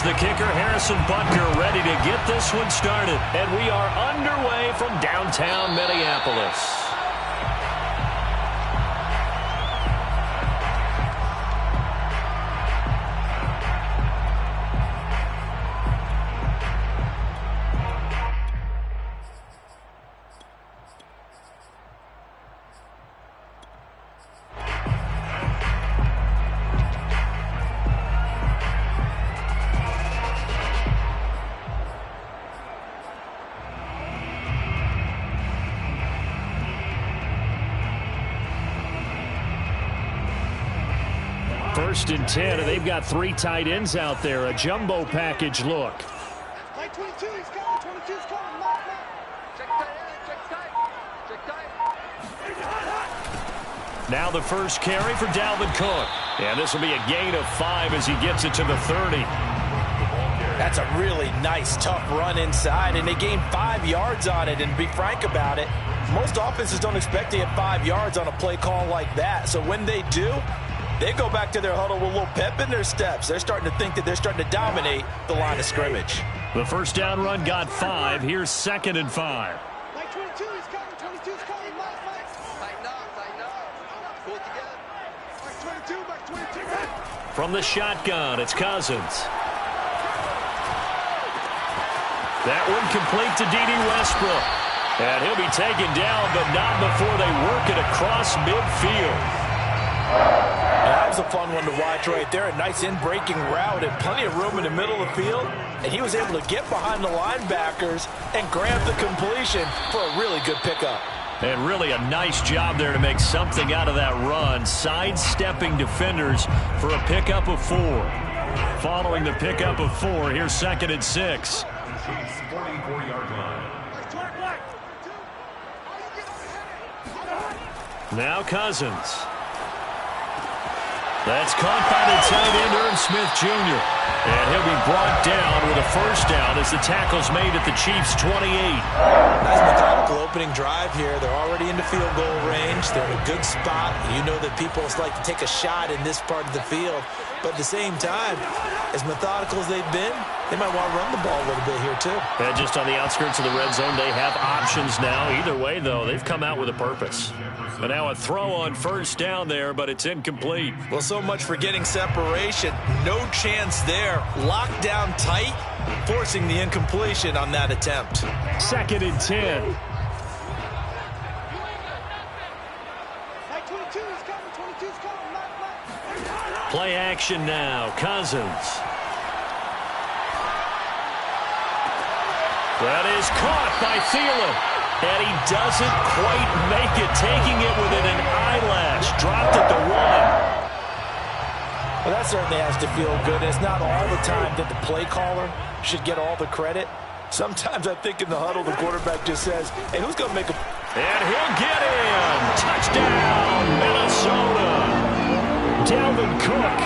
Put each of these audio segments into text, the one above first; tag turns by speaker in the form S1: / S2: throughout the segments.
S1: Here's the kicker, Harrison Butker, ready to get this one started. And we are underway from downtown Minneapolis. First and 10, and they've got 3 tight ends out there. A jumbo package look.
S2: Like 22, he's coming. 22's coming. Mark. Check tight.
S1: Now the first carry for Dalvin Cook. And this will be a gain of 5 as he gets it to the 30.
S3: That's a really nice, tough run inside, and they gained 5 yards on it. And to be frank about it, most offenses don't expect to get 5 yards on a play call like that. So when they do, they go back to their huddle with a little pep in their steps. They're starting to think that they're starting to dominate the line of scrimmage.
S1: The first down run got 5. Here's 2nd and 5.
S2: Like 22, he's coming. 22's coming. Mark. Tighten up. Pull it together. Like 22.
S1: From the shotgun, it's Cousins. That one complete to D.D. Westbrook. And he'll be taken down, but not before they work it across midfield.
S3: That was a fun one to watch right there. A nice in-breaking route and plenty of room in the middle of the field. And he was able to get behind the linebackers and grab the completion for a really good pickup.
S1: And really a nice job there to make something out of that run. Sidestepping defenders for a pickup of 4. Following the pickup of 4, here's 2nd and 6. Now Cousins. That's caught by the tight end, Irv Smith Jr. And he'll be brought down with a first down as the tackle's made at the Chiefs' 28.
S3: Nice methodical opening drive here. They're already into field goal range. They're in a good spot. You know that people like to take a shot in this part of the field. But at the same time, as methodical as they've been, they might want to run the ball a little bit here too.
S1: And just on the outskirts of the red zone, they have options now. Either way, though, they've come out with a purpose. But now a throw on first down there, but it's incomplete.
S3: Well, so much for getting separation. No chance there. Locked down tight, forcing the incompletion on that attempt.
S1: 2nd and 10.
S2: Like 22, he's coming. 22's coming. Mark.
S1: Play action now. Cousins. That is caught by Thielen. And he doesn't quite make it, taking it within an eyelash. Dropped at the 1.
S3: Well, that certainly has to feel good. It's not all the time that the play caller should get all the credit. Sometimes I think in the huddle, the quarterback just says, hey, who's going to make a...
S1: And he'll get in. Touchdown, Minnesota. Dalvin Cook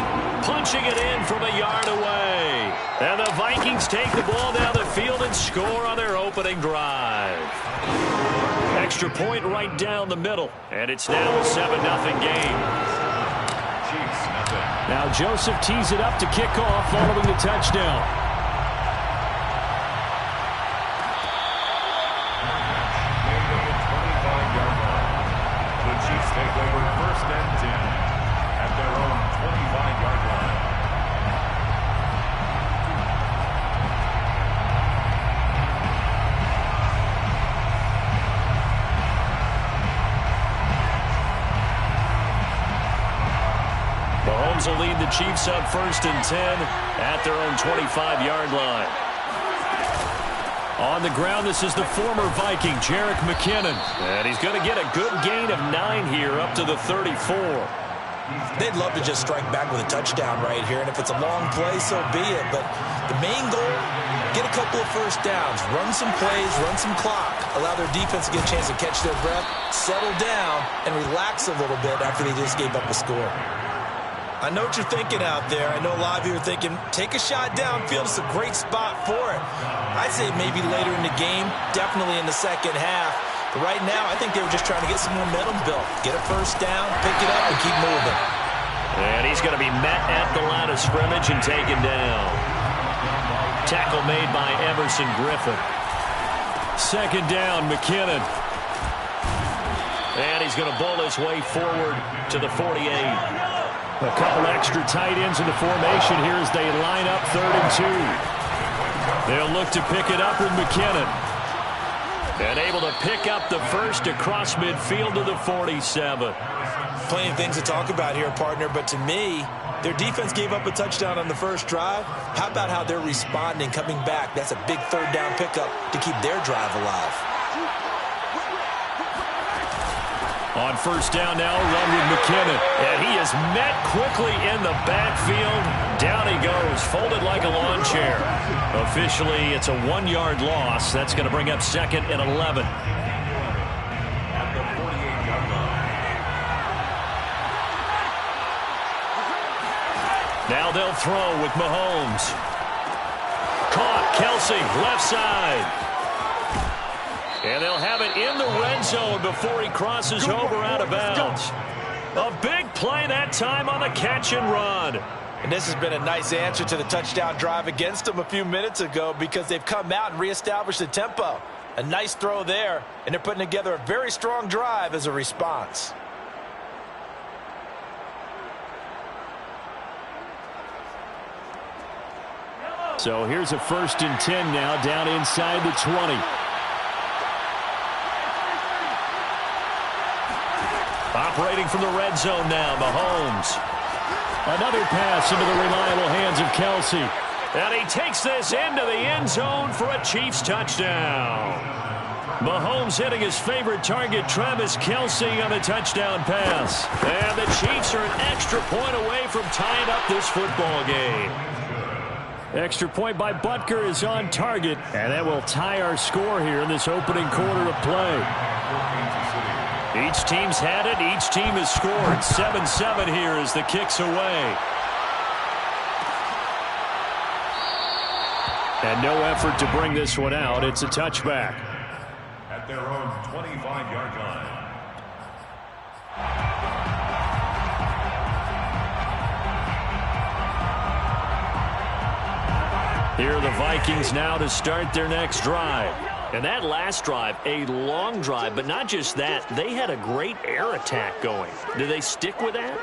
S1: punching it in from a yard away. And the Vikings take the ball down the field and score on their opening drive. Extra point right down the middle. And it's now a 7-0 game. Now Joseph tees it up to kick off following the touchdown.
S4: The Chiefs take over 1st and 10 at their own 25-yard line.
S1: Mahomes will lead the Chiefs up 1st and 10 at their own 25-yard line. On the ground, this is the former Viking, Jerick McKinnon. And he's going to get a good gain of 9 here up to the 34.
S3: They'd love to just strike back with a touchdown right here. And if it's a long play, so be it. But the main goal, get a couple of first downs, run some plays, run some clock, allow their defense to get a chance to catch their breath, settle down, and relax a little bit after they just gave up a score. I know what you're thinking out there. I know a lot of you are thinking, take a shot downfield. It's a great spot for it. I'd say maybe later in the game, definitely in the second half. But right now, I think they were just trying to get some momentum built. Get a first down, pick it up, and keep moving.
S1: And he's going to be met at the line of scrimmage and taken down. Tackle made by Emerson Griffin. Second down, McKinnon. And he's going to bowl his way forward to the 48. A couple extra tight ends in the formation here as they line up 3rd and 2. They'll look to pick it up with McKinnon. And able to pick up the first across midfield to the 47.
S3: Plenty of things to talk about here, partner, but to me, their defense gave up a touchdown on the first drive. How about how they're responding, coming back? That's a big 3rd down pickup to keep their drive alive.
S1: On 1st down now, run with McKinnon. And he is met quickly in the backfield. Down he goes, folded like a lawn chair. Officially, it's a 1-yard loss. That's going to bring up 2nd and 11.
S4: At the 48-yard line.
S1: Now they'll throw with Mahomes. Caught, Kelsey, left side. And they'll have it in the red zone before he crosses over out of bounds. A big play that time on the catch and run.
S3: And this has been a nice answer to the touchdown drive against them a few minutes ago because they've come out and reestablished the tempo. A nice throw there, and they're putting together a very strong drive as a response.
S1: So here's a 1st and 10 now down inside the 20. Operating from the red zone now, Mahomes. Another pass into the reliable hands of Kelsey. And he takes this into the end zone for a Chiefs touchdown. Mahomes hitting his favorite target, Travis Kelsey, on a touchdown pass. And the Chiefs are an extra point away from tying up this football game. Extra point by Butker is on target, and that will tie our score here in this opening quarter of play. Each team's had it. Each team has scored. 7-7 here as the kick's away. And no effort to bring this one out. It's a touchback.
S4: At their own 25-yard line.
S1: Here are the Vikings now to start their next drive. And that last drive, a long drive, but not just that. They had a great air attack going. Do they stick with that?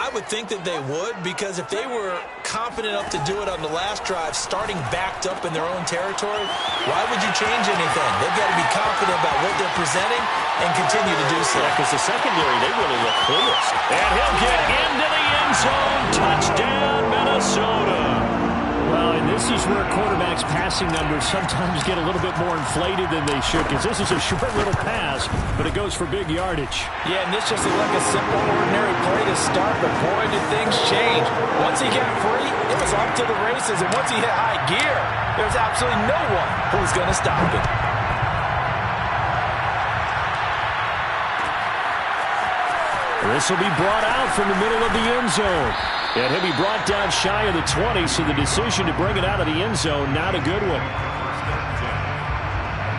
S3: I would think that they would, because if they were confident enough to do it on the last drive, starting backed up in their own territory, why would you change anything? They've got to be confident about what they're presenting and continue to do so.
S1: Yeah, because the secondary, they really look poised. And he'll get into the end zone. Touchdown, Minnesota. Well, and this is where quarterbacks' passing numbers sometimes get a little bit more inflated than they should, because this is a short little pass, but it goes for big yardage.
S3: Yeah, and this just looked like a simple, ordinary play to start, but boy, did things change. Once he got free, it was off to the races, and once he hit high gear, there's absolutely no one who was going to stop him.
S1: This will be brought out from the middle of the end zone. And he'll be brought down shy of the 20, so the decision to bring it out of the end zone, not a good one.
S4: At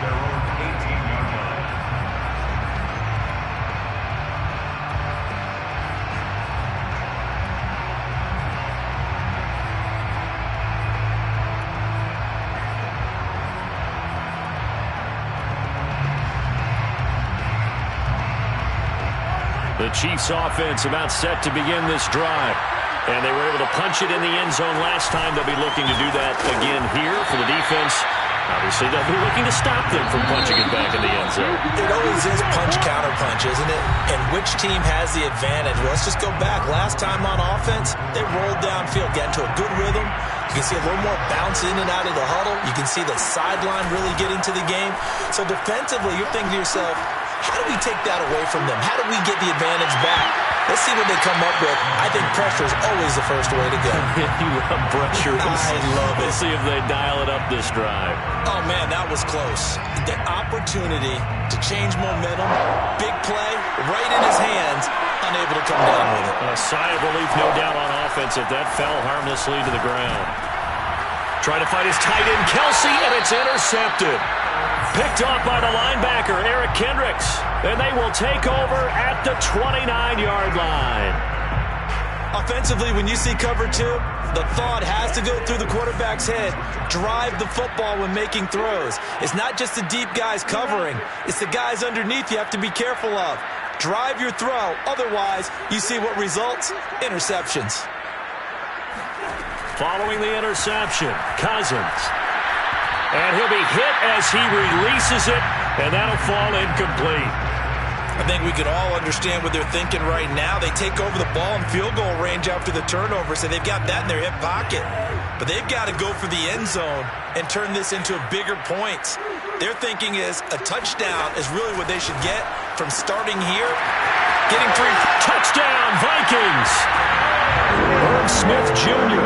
S4: their own 18-yard line.
S1: The Chiefs offense about set to begin this drive. And they were able to punch it in the end zone last time. They'll be looking to do that again here for the defense. Obviously, they'll be looking to stop them from punching it back in the end zone.
S3: It always is punch-counter-punch, isn't it? And which team has the advantage? Well, let's just go back. Last time on offense, they rolled downfield, got into a good rhythm. You can see a little more bounce in and out of the huddle. You can see the sideline really get into the game. So defensively, you're thinking to yourself, how do we take that away from them? How do we get the advantage back? Let's see what they come up with. I think pressure is always the first way to go.
S1: You love pressure.
S3: I love it.
S1: We'll see if they dial it up this drive.
S3: Oh, man, that was close. The opportunity to change momentum, big play, right in his hands, unable to come down with it.
S1: A sigh of relief, no doubt, on offense if that fell harmlessly to the ground. Trying to fight his tight end, Kelsey, and it's intercepted. Picked off by the linebacker, Eric Kendricks. And they will take over at the 29-yard line.
S3: Offensively, when you see cover 2, the thought has to go through the quarterback's head. Drive the football when making throws. It's not just the deep guys covering. It's the guys underneath you have to be careful of. Drive your throw. Otherwise, you see what results? Interceptions.
S1: Following the interception, Cousins. And he'll be hit as he releases it, and that'll fall incomplete.
S3: I think we can all understand what they're thinking right now. They take over the ball in field goal range after the turnover, so they've got that in their hip pocket. But they've got to go for the end zone and turn this into bigger points. Their thinking is a touchdown is really what they should get from starting here. Getting 3.
S1: Touchdown, Vikings! Herb Smith Jr.,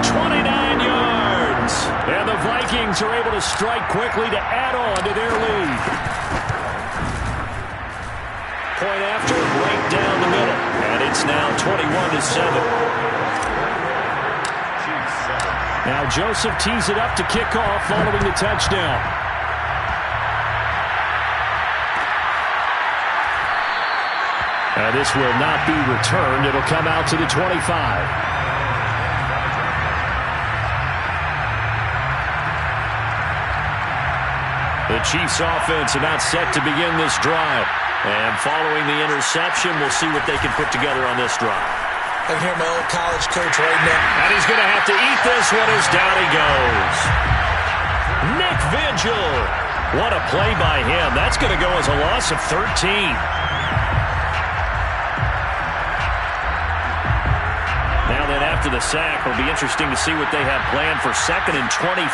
S1: 29 yards. And the Vikings are able to strike quickly to add on to their lead. Point after, right down the middle. And it's now 21-7. Now Joseph tees it up to kick off following the touchdown. And this will not be returned. It'll come out to the 25. The Chiefs offense about set to begin this drive. And following the interception, we'll see what they can put together on this drive.
S3: I can hear my old college coach right now.
S1: And he's going to have to eat this one as down he goes. Nick Vigil. What a play by him. That's going to go as a loss of 13. Now then, after the sack, it'll be interesting to see what they have planned for 2nd and 23.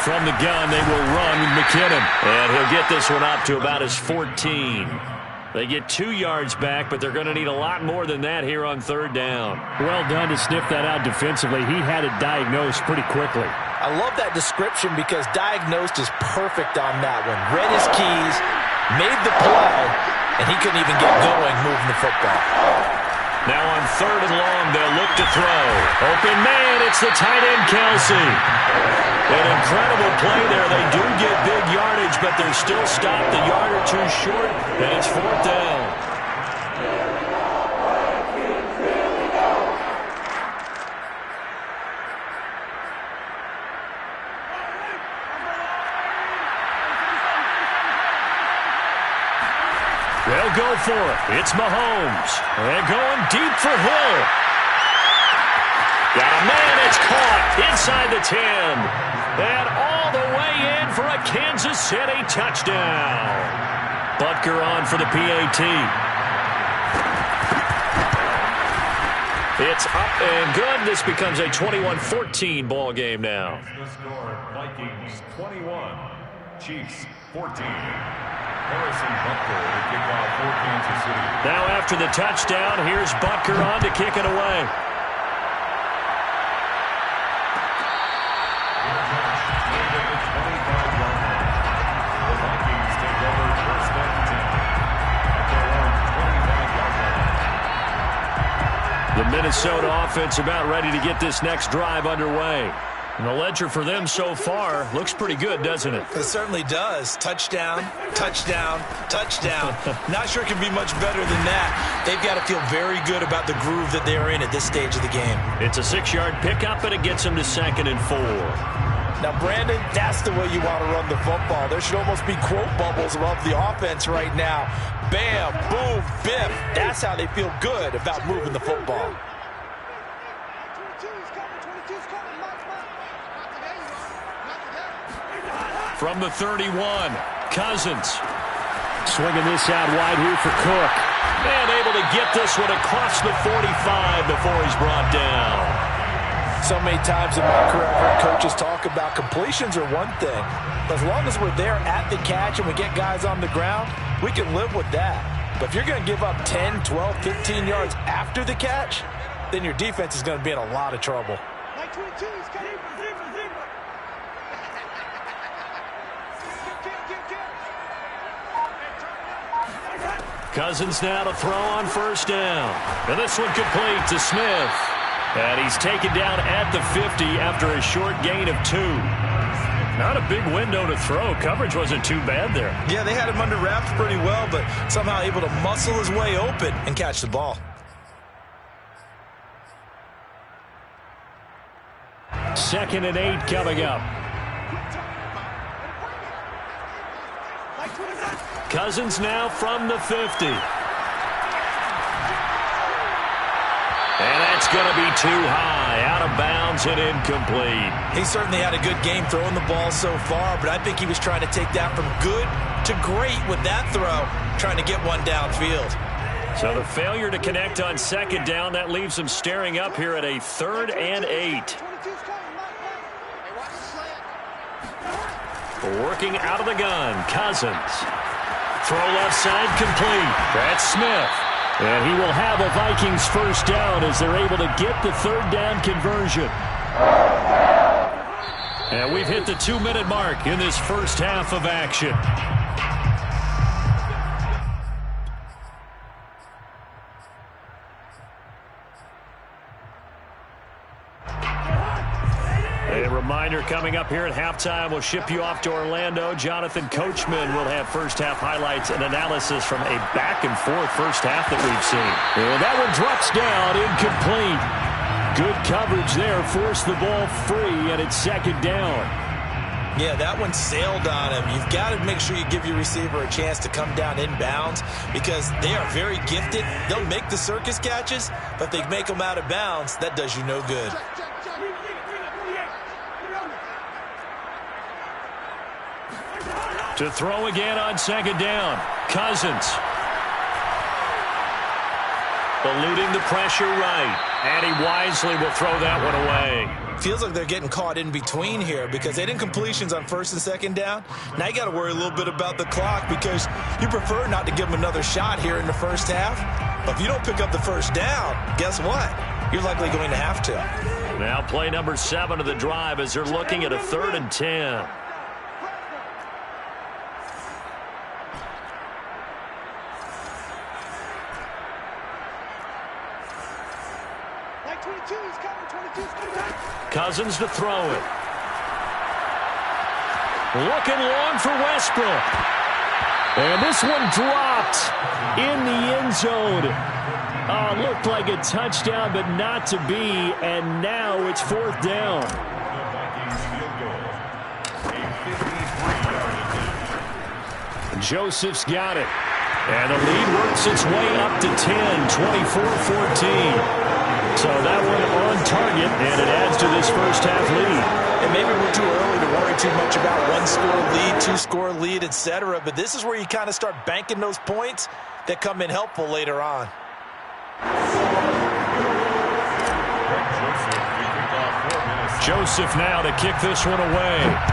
S1: From the gun, they will run with McKinnon. And he'll get this one up to about his 14. They get 2 yards back, but they're going to need a lot more than that here on 3rd down. Well done to sniff that out defensively. He had it diagnosed pretty quickly.
S3: I love that description because diagnosed is perfect on that one. Read his keys, made the play, and he couldn't even get going moving the football.
S1: Now on 3rd and long, they'll look to throw. Open man, it's the tight end, Kelsey. An incredible play there. They do get big yardage, but they're still stopped a yard or 2 short, and it's 4th down. They'll go for it. It's Mahomes. They're going deep for Hill. Got a man. It's caught inside the 10. And all the way in for a Kansas City touchdown. Butker on for the PAT. It's up and good. This becomes a 21-14 ball game now.
S4: The score, Vikings 21, Chiefs 14. Harrison Butker to kick off for Kansas City.
S1: Now after the touchdown, here's Butker on to kick it away.
S4: The Vikings take over 1st and 10 at their own 25-yard line.
S1: The Minnesota offense about ready to get this next drive underway. And the ledger for them so far looks pretty good, doesn't it?
S3: It certainly does. Touchdown, touchdown, touchdown. Not sure it can be much better than that. They've got to feel very good about the groove that they're in at this stage of the game.
S1: It's a 6-yard pickup, and it gets them to 2nd and 4.
S3: Now, Brandon, that's the way you want to run the football. There should almost be quote bubbles above the offense right now. Bam, boom, biff. That's how they feel good about moving the football.
S1: From the 31, Cousins. Swinging this out wide here for Cook. And able to get this one across the 45 before he's brought down.
S3: So many times in my career, I've heard coaches talk about completions are one thing. But as long as we're there at the catch and we get guys on the ground, we can live with that. But if you're going to give up 10, 12, 15 yards after the catch, then your defense is going to be in a lot of trouble.
S2: Like 22, he's coming.
S1: Cousins now to throw on 1st down. And this one complete to Smith. And he's taken down at the 50 after a short gain of 2. Not a big window to throw. Coverage wasn't too bad there.
S3: Yeah, they had him under wraps pretty well, but somehow able to muscle his way open and catch the ball.
S1: 2nd and 8 coming up. Cousins now from the 50. And that's going to be too high, out of bounds and incomplete.
S3: He certainly had a good game throwing the ball so far, but I think he was trying to take that from good to great with that throw, trying to get one downfield.
S1: So the failure to connect on 2nd down, that leaves him staring up here at a 3rd and 8. Working out of the gun, Cousins. Throw left side complete. That's Smith. And he will have a Vikings first down as they're able to get the 3rd down conversion. And we've hit the 2-minute mark in this first half of action. A reminder coming up here at halftime. We'll ship you off to Orlando. Jonathan Coachman will have first half highlights and analysis from a back-and-forth first half that we've seen. And that one drops down, incomplete. Good coverage there, forced the ball free, and it's 2nd down.
S3: Yeah, that one sailed on him. You've got to make sure you give your receiver a chance to come down inbounds because they are very gifted. They'll make the circus catches, but if they make them out of bounds, that does you no good.
S1: To throw again on 2nd down. Cousins. Eluding the pressure right. And he wisely will throw that one away.
S3: Feels like they're getting caught in between here because they didn't completions on 1st and 2nd down. Now you got to worry a little bit about the clock because you prefer not to give them another shot here in the first half. But if you don't pick up the first down, guess what? You're likely going to have to.
S1: Now play number 7 of the drive as they're looking at a 3rd and 10. Cousins to throw it. Looking long for Westbrook. And this one dropped in the end zone. Looked like a touchdown, but not to be. And now it's 4th down. Joseph's got it. And the lead works its way up to 10, 24-14. So that one on target, and it adds to this first half lead.
S3: And maybe we're too early to worry too much about 1-score lead, 2-score lead, etc. But this is where you kind of start banking those points that come in helpful later on.
S1: Joseph now to kick this one away.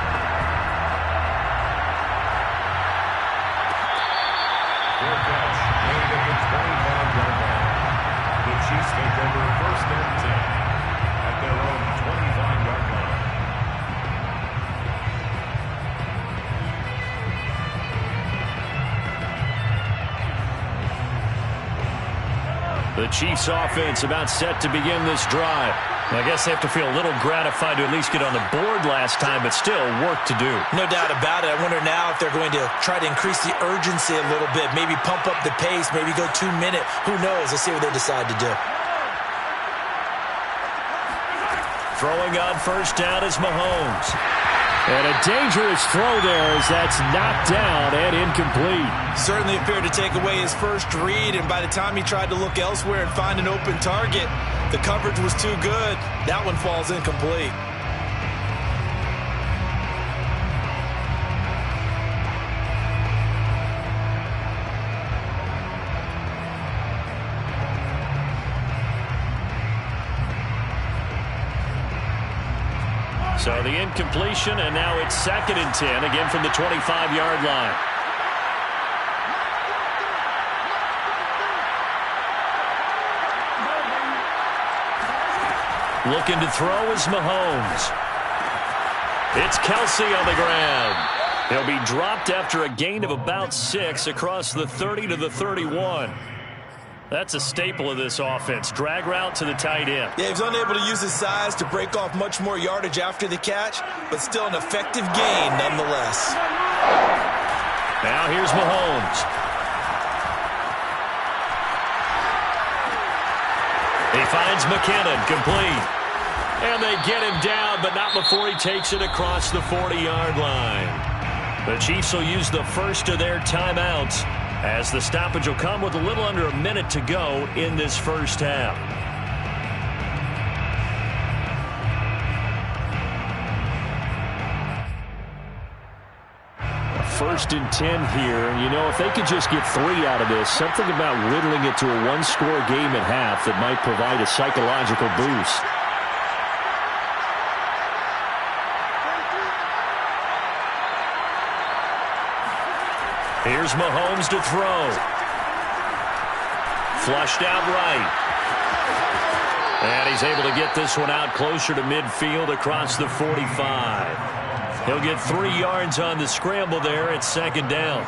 S1: The Chiefs offense about set to begin this drive. I guess they have to feel a little gratified to at least get on the board last time, but still work to do.
S3: No doubt about it. I wonder now if they're going to try to increase the urgency a little bit, maybe pump up the pace, maybe go 2-minute. Who knows? Let's see what they decide to do.
S1: Throwing on first down is Mahomes. And a dangerous throw there as that's knocked down and incomplete.
S3: Certainly appeared to take away his first read, and by the time he tried to look elsewhere and find an open target, the coverage was too good. That one falls incomplete.
S1: So the incompletion, and now it's 2nd and 10, again from the 25-yard line. Looking to throw is Mahomes. It's Kelsey on the ground. He'll be dropped after a gain of about 6 across the 30 to the 31. That's a staple of this offense. Drag route to the tight end.
S3: Yeah, he was unable to use his size to break off much more yardage after the catch, but still an effective gain nonetheless.
S1: Now here's Mahomes. He finds McKinnon, complete. And they get him down, but not before he takes it across the 40-yard line. The Chiefs will use the first of their timeouts as the stoppage will come with a little under a minute to go in this first half. First and 10 here. You know, if they could just get 3 out of this, something about whittling it to a one-score game at half that might provide a psychological boost. Here's Mahomes to throw. Flushed out right. And he's able to get this one out closer to midfield across the 45. He'll get 3 yards on the scramble there at second down.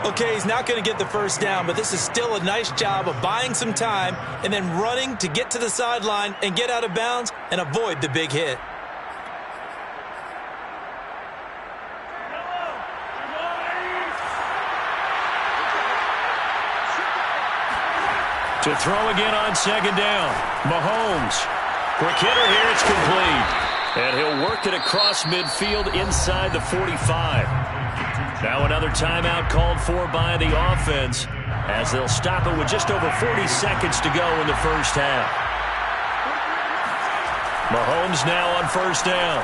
S3: Okay, he's not going to get the first down, but this is still a nice job of buying some time and then running to get to the sideline and get out of bounds and avoid the big hit.
S1: To throw again on second down. Mahomes. Quick hitter here. It's complete. And he'll work it across midfield inside the 45. Now another timeout called for by the offense as they'll stop it with just over 40 seconds to go in the first half. Mahomes now on first down.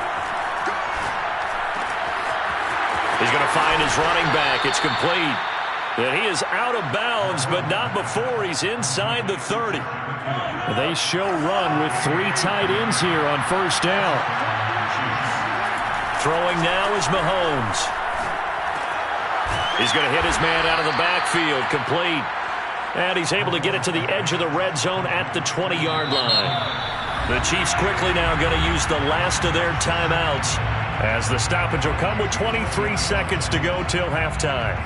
S1: He's going to find his running back. It's complete. And he is out of bounds, but not before he's inside the 30. They show run with 3 tight ends here on first down. Throwing now is Mahomes. He's going to hit his man out of the backfield, complete. And he's able to get it to the edge of the red zone at the 20-yard line. The Chiefs quickly now going to use the last of their timeouts as the stoppage will come with 23 seconds to go till halftime.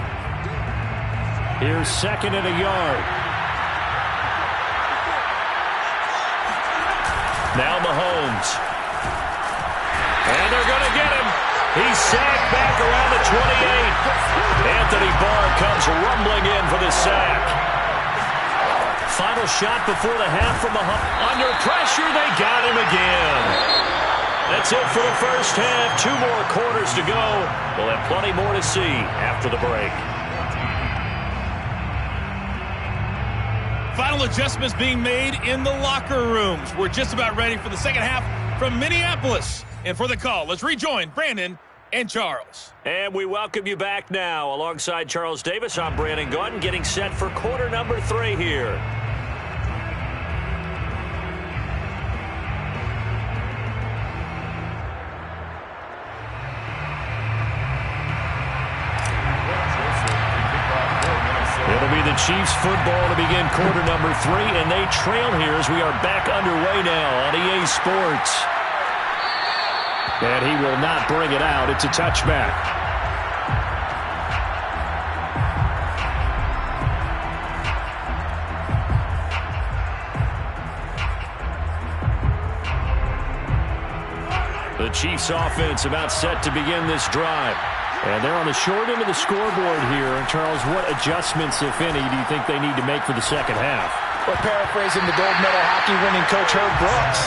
S1: Here's second and a yard. Now Mahomes. And they're going to get him. He's sacked back around the 28. Anthony Barr comes rumbling in for the sack. Final shot before the half from Mahomes. Under pressure, they got him again. That's it for the first half. 2 more quarters to go. We'll have plenty more to see after the break.
S5: Final adjustments being made in the locker rooms. We're just about ready for the second half from Minneapolis. And for the call, let's rejoin Brandon and Charles.
S1: And we welcome you back now. Alongside Charles Davis, I'm Brandon Gaudin, getting set for quarter number 3 here. It'll be the Chiefs football to begin quarter number 3, and they trail here as we are back underway now on EA Sports. And he will not bring it out. It's a touchback. The Chiefs offense about set to begin this drive. And they're on the short end of the scoreboard here. And Charles, what adjustments, if any, do you think they need to make for the second half?
S3: Well, paraphrasing the gold medal hockey winning coach Herb Brooks,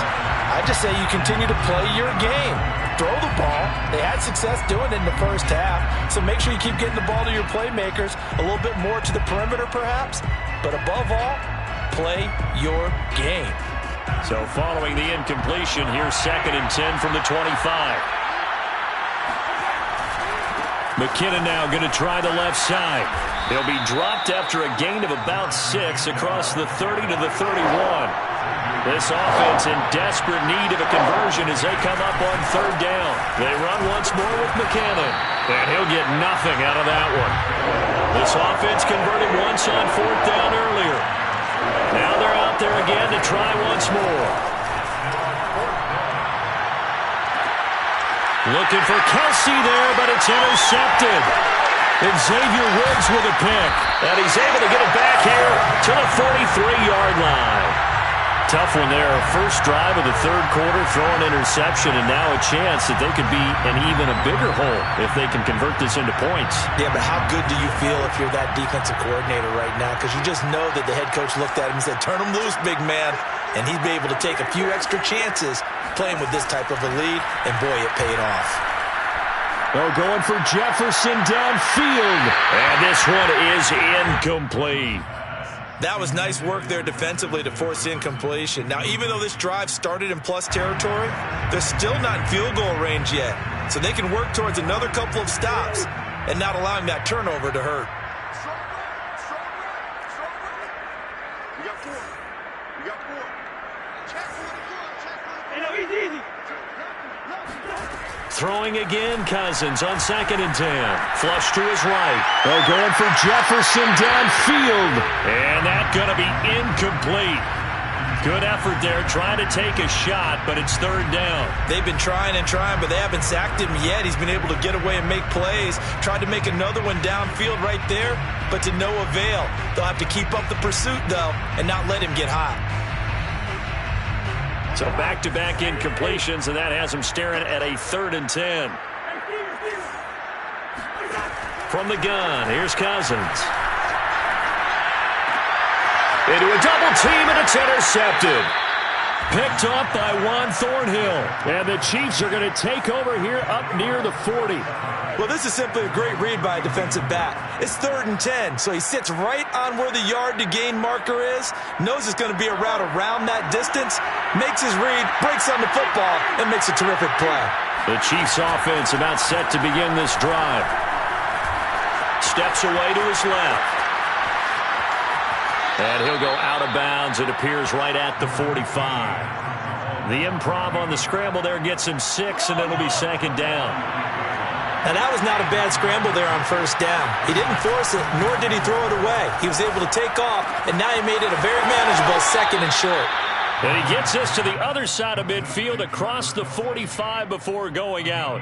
S3: I just say you continue to play your game. Throw the ball. They had success doing it in the first half. So make sure you keep getting the ball to your playmakers, a little bit more to the perimeter perhaps. But above all, play your game.
S1: So following the incompletion, here's second and 10 from the 25. McKinnon now going to try the left side. He'll be dropped after a gain of about 6 across the 30 to the 31. This offense in desperate need of a conversion as they come up on third down. They run once more with McKinnon, and he'll get nothing out of that one. This offense converted once on fourth down earlier. Now they're out there again to try once more. Looking for Kelsey there, but it's intercepted. And Xavier Woods with a pick. And he's able to get it back here to the 43-yard line. Tough one there. First drive of the third quarter, throw an interception, and now a chance that they could be in even a bigger hole if they can convert this into points.
S3: Yeah, but how good do you feel if you're that defensive coordinator right now? Because you just know that the head coach looked at him and said, turn him loose, big man. And he'd be able to take a few extra chances playing with this type of a lead, and boy, it paid off.
S1: Oh, going for Jefferson downfield. And this one is incomplete.
S3: That was nice work there defensively to force incompletion. Now, even though this drive started in plus territory, they're still not in field goal range yet. So they can work towards another couple of stops and not allowing that turnover to hurt.
S2: You got four. You got four. Check for the good. Check for the good.
S6: Hey, no, easy.
S1: Throwing again, Cousins on 2nd and 10. Flush to his right. Oh, going for Jefferson downfield. And that's going to be incomplete. Good effort there, trying to take a shot, but it's 3rd down.
S3: They've been trying and trying, but they haven't sacked him yet. He's been able to get away and make plays. Tried to make another one downfield right there, but to no avail. They'll have to keep up the pursuit, though, and not let him get hot.
S1: So back-to-back incompletions, and that has him staring at a 3rd and 10. From the gun, here's Cousins. Into a double team, and it's intercepted. Picked off by Juan Thornhill. And the Chiefs are going to take over here up near the 40.
S3: Well, this is simply a great read by a defensive back. It's 3rd and 10, so he sits right on where the yard-to-gain marker is, knows it's going to be a route around that distance, makes his read, breaks on the football, and makes a terrific play.
S1: The Chiefs offense about set to begin this drive. Steps away to his left. And he'll go out of bounds. It appears right at the 45. The improv on the scramble there gets him 6, and it'll be 2nd down.
S3: Now, that was not a bad scramble there on 1st down. He didn't force it, nor did he throw it away. He was able to take off, and now he made it a very manageable 2nd and short.
S1: And he gets us to the other side of midfield across the 45 before going out.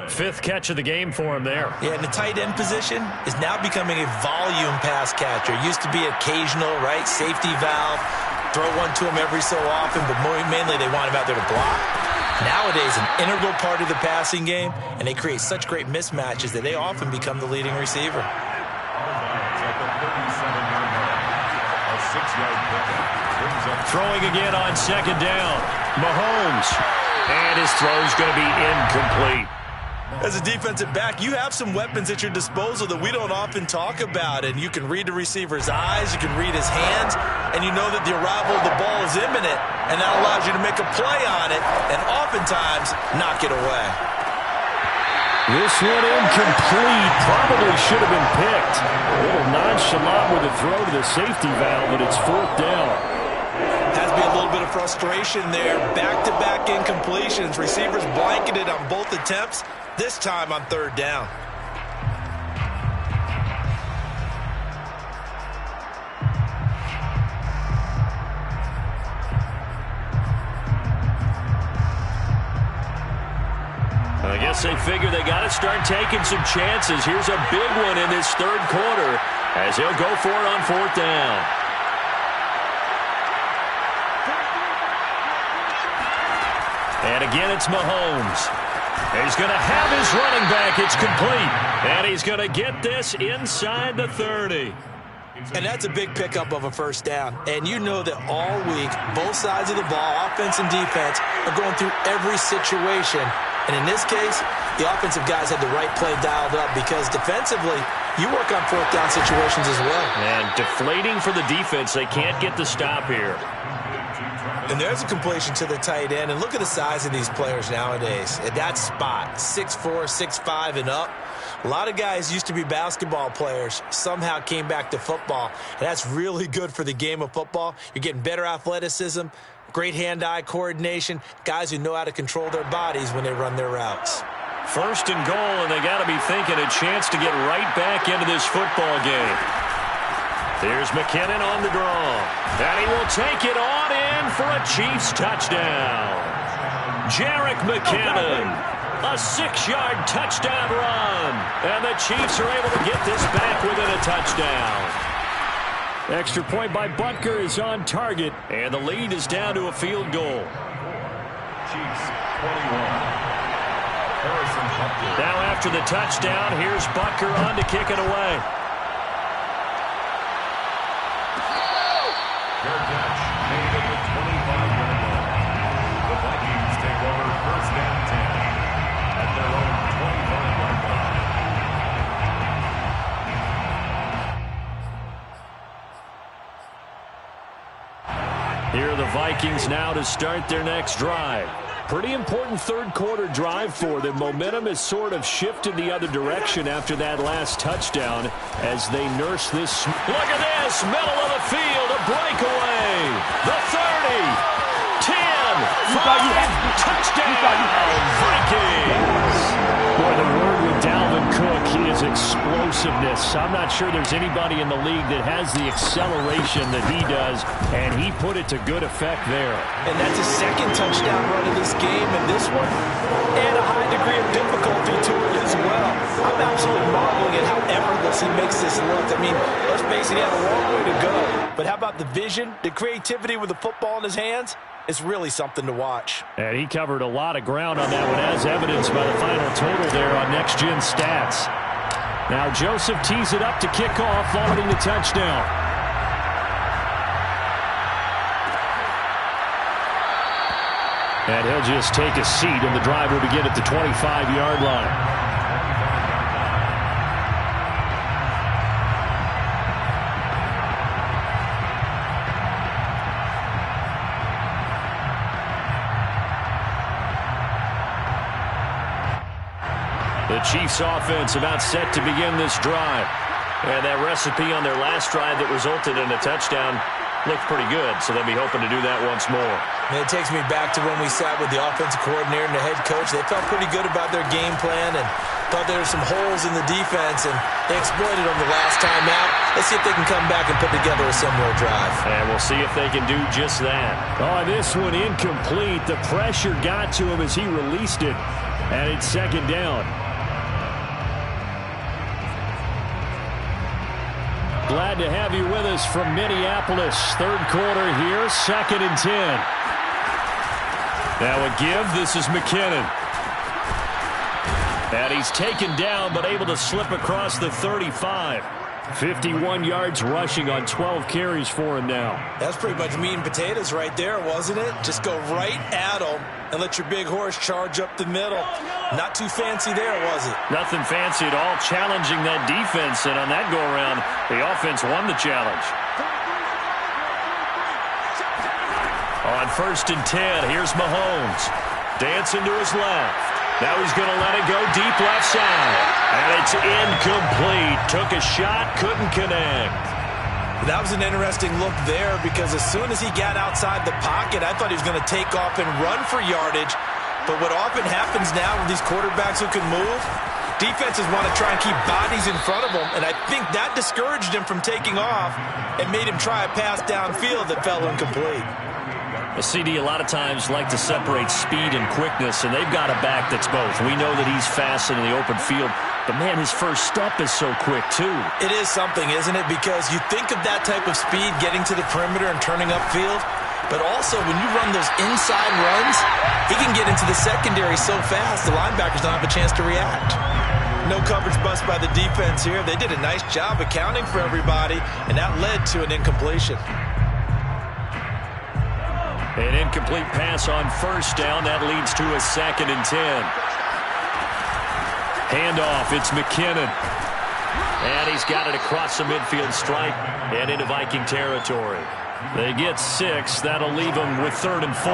S1: 5th catch of the game for him there.
S3: Yeah, and the tight end position is now becoming a volume pass catcher. Used to be occasional, right? Safety valve. Throw one to him every so often, but mainly they want him out there to block. Nowadays, an integral part of the passing game, and they create such great mismatches that they often become the leading receiver.
S1: Throwing again on 2nd down. Mahomes. And his throw's going to be incomplete.
S3: As a defensive back, you have some weapons at your disposal that we don't often talk about, and you can read the receiver's eyes, you can read his hands, and you know that the arrival of the ball is imminent, and that allows you to make a play on it and oftentimes knock it away.
S1: This one incomplete. Probably should have been picked. A little nonchalant with a throw to the safety valve, but it's 4th down.
S3: Has to be a little bit of frustration there. Back-to-back incompletions. Receivers blanketed on both attempts, this time on 3rd down.
S1: I guess they figure they got to start taking some chances. Here's a big one in this 3rd quarter as he'll go for it on 4th down. And again, it's Mahomes. He's going to have his running back. It's complete. And he's going to get this inside the 30.
S3: And that's a big pickup of a 1st down. And you know that all week, both sides of the ball, offense and defense, are going through every situation. And in this case, the offensive guys had the right play dialed up because defensively, you work on 4th down situations as well.
S1: And deflating for the defense. They can't get the stop here.
S3: And there's a completion to the tight end. And look at the size of these players nowadays. At that spot, 6'4", 6'5", and up. A lot of guys used to be basketball players, somehow came back to football. And that's really good for the game of football. You're getting better athleticism, great hand-eye coordination, guys who know how to control their bodies when they run their routes.
S1: 1st and goal, and they got to be thinking a chance to get right back into this football game. Here's McKinnon on the draw. And he will take it on in for a Chiefs touchdown. Jerick McKinnon, a 6-yard touchdown run. And the Chiefs are able to get this back within a touchdown. Extra point by Butker is on target, and the lead is down to a field goal.
S4: Chiefs 21.
S1: Now after the touchdown, here's Butker on to kick it away.
S4: Fair catch made at the 25-yard line. The Vikings take over first and 10 at their own 25-yard line.
S1: Here are the Vikings now to start their next drive. Pretty important third-quarter drive for them. Momentum has sort of shifted the other direction after that last touchdown as they nurse this. Look at this, middle of the field, a breakaway. The 30, 10, 5, touchdown, Vikings. Boy, the word with Dalvin Cook, he is explosiveness. I'm not sure there's anybody in the league that has the acceleration that he does, and he put it to good effect there.
S3: And that's his second touchdown run of this game, and this one, and a high degree of difficulty to it as well. I'm absolutely marveling at how effortless he makes this look. I mean, let's face it, he had a long way to go. But how about the vision, the creativity with the football in his hands? It's really something to watch.
S1: And he covered a lot of ground on that one, as evidenced by the final total there on Next Gen Stats. Now Joseph tees it up to kick off, following the touchdown. And he'll just take a seat, and the drive will begin at the 25-yard line. The Chiefs offense about set to begin this drive. And that recipe on their last drive that resulted in a touchdown looked pretty good, so they'll be hoping to do that once more.
S3: And it takes me back to when we sat with the offensive coordinator and the head coach. They felt pretty good about their game plan and thought there were some holes in the defense, and they exploited them the last time out. Let's see if they can come back and put together a similar drive.
S1: And we'll see if they can do just that. Oh, this one incomplete. The pressure got to him as he released it, and it's second down. Glad to have you with us from Minneapolis. Third quarter here, 2nd and 10. Now a give. This is McKinnon. And he's taken down, but able to slip across the 35. 51 yards rushing on 12 carries for him now.
S3: That's pretty much meat and potatoes right there, wasn't it? Just go right at him and let your big horse charge up the middle. Not too fancy there, was it?
S1: Nothing fancy at all, challenging that defense, and on that go-around, the offense won the challenge. On 1st and 10, here's Mahomes. Dancing to his left. Now he's going to let it go deep left side. And it's incomplete. Took a shot, couldn't connect.
S3: That was an interesting look there because as soon as he got outside the pocket, I thought he was going to take off and run for yardage. But what often happens now with these quarterbacks who can move, defenses want to try and keep bodies in front of them, and I think that discouraged him from taking off and made him try a pass downfield that fell incomplete.
S1: The CD a lot of times like to separate speed and quickness, and they've got a back that's both. We know that he's fast in the open field, but man, his first step is so quick too.
S3: It is something, isn't it? Because you think of that type of speed getting to the perimeter and turning upfield, but also when you run those inside runs, he can get into the secondary so fast the linebackers don't have a chance to react. No coverage bust by the defense here. They did a nice job accounting for everybody, and that led to an incompletion.
S1: An incomplete pass on 1st down. That leads to a 2nd and 10. Handoff, it's McKinnon. And he's got it across the midfield stripe and into Viking territory. They get 6. That'll leave them with 3rd and 4.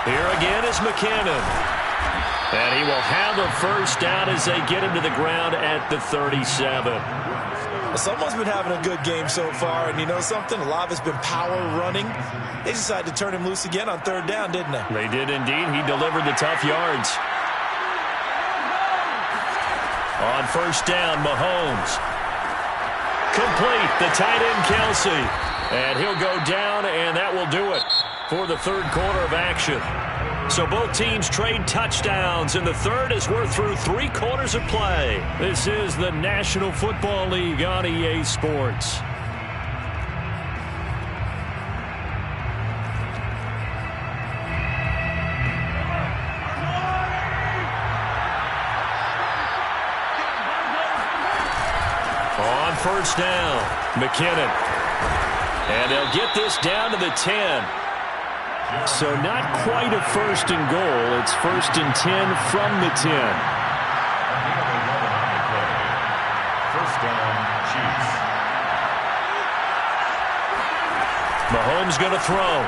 S1: Here again is McKinnon. And he will have a 1st down as they get him to the ground at the 37.
S3: Someone's been having a good game so far, and you know something? A lot of it's been power running. They decided to turn him loose again on 3rd down, didn't they?
S1: They did indeed. He delivered the tough yards. On 1st down, Mahomes. Complete, the tight end, Kelsey. And he'll go down, and that will do it for the 3rd quarter of action. So both teams trade touchdowns in the third as we're through 3 quarters of play. This is the National Football League on EA Sports. On first down, McKinnon. And they'll get this down to the 10. So not quite a first and goal. It's first and 10 from the 10.
S4: First down, Chiefs.
S1: Mahomes going to throw.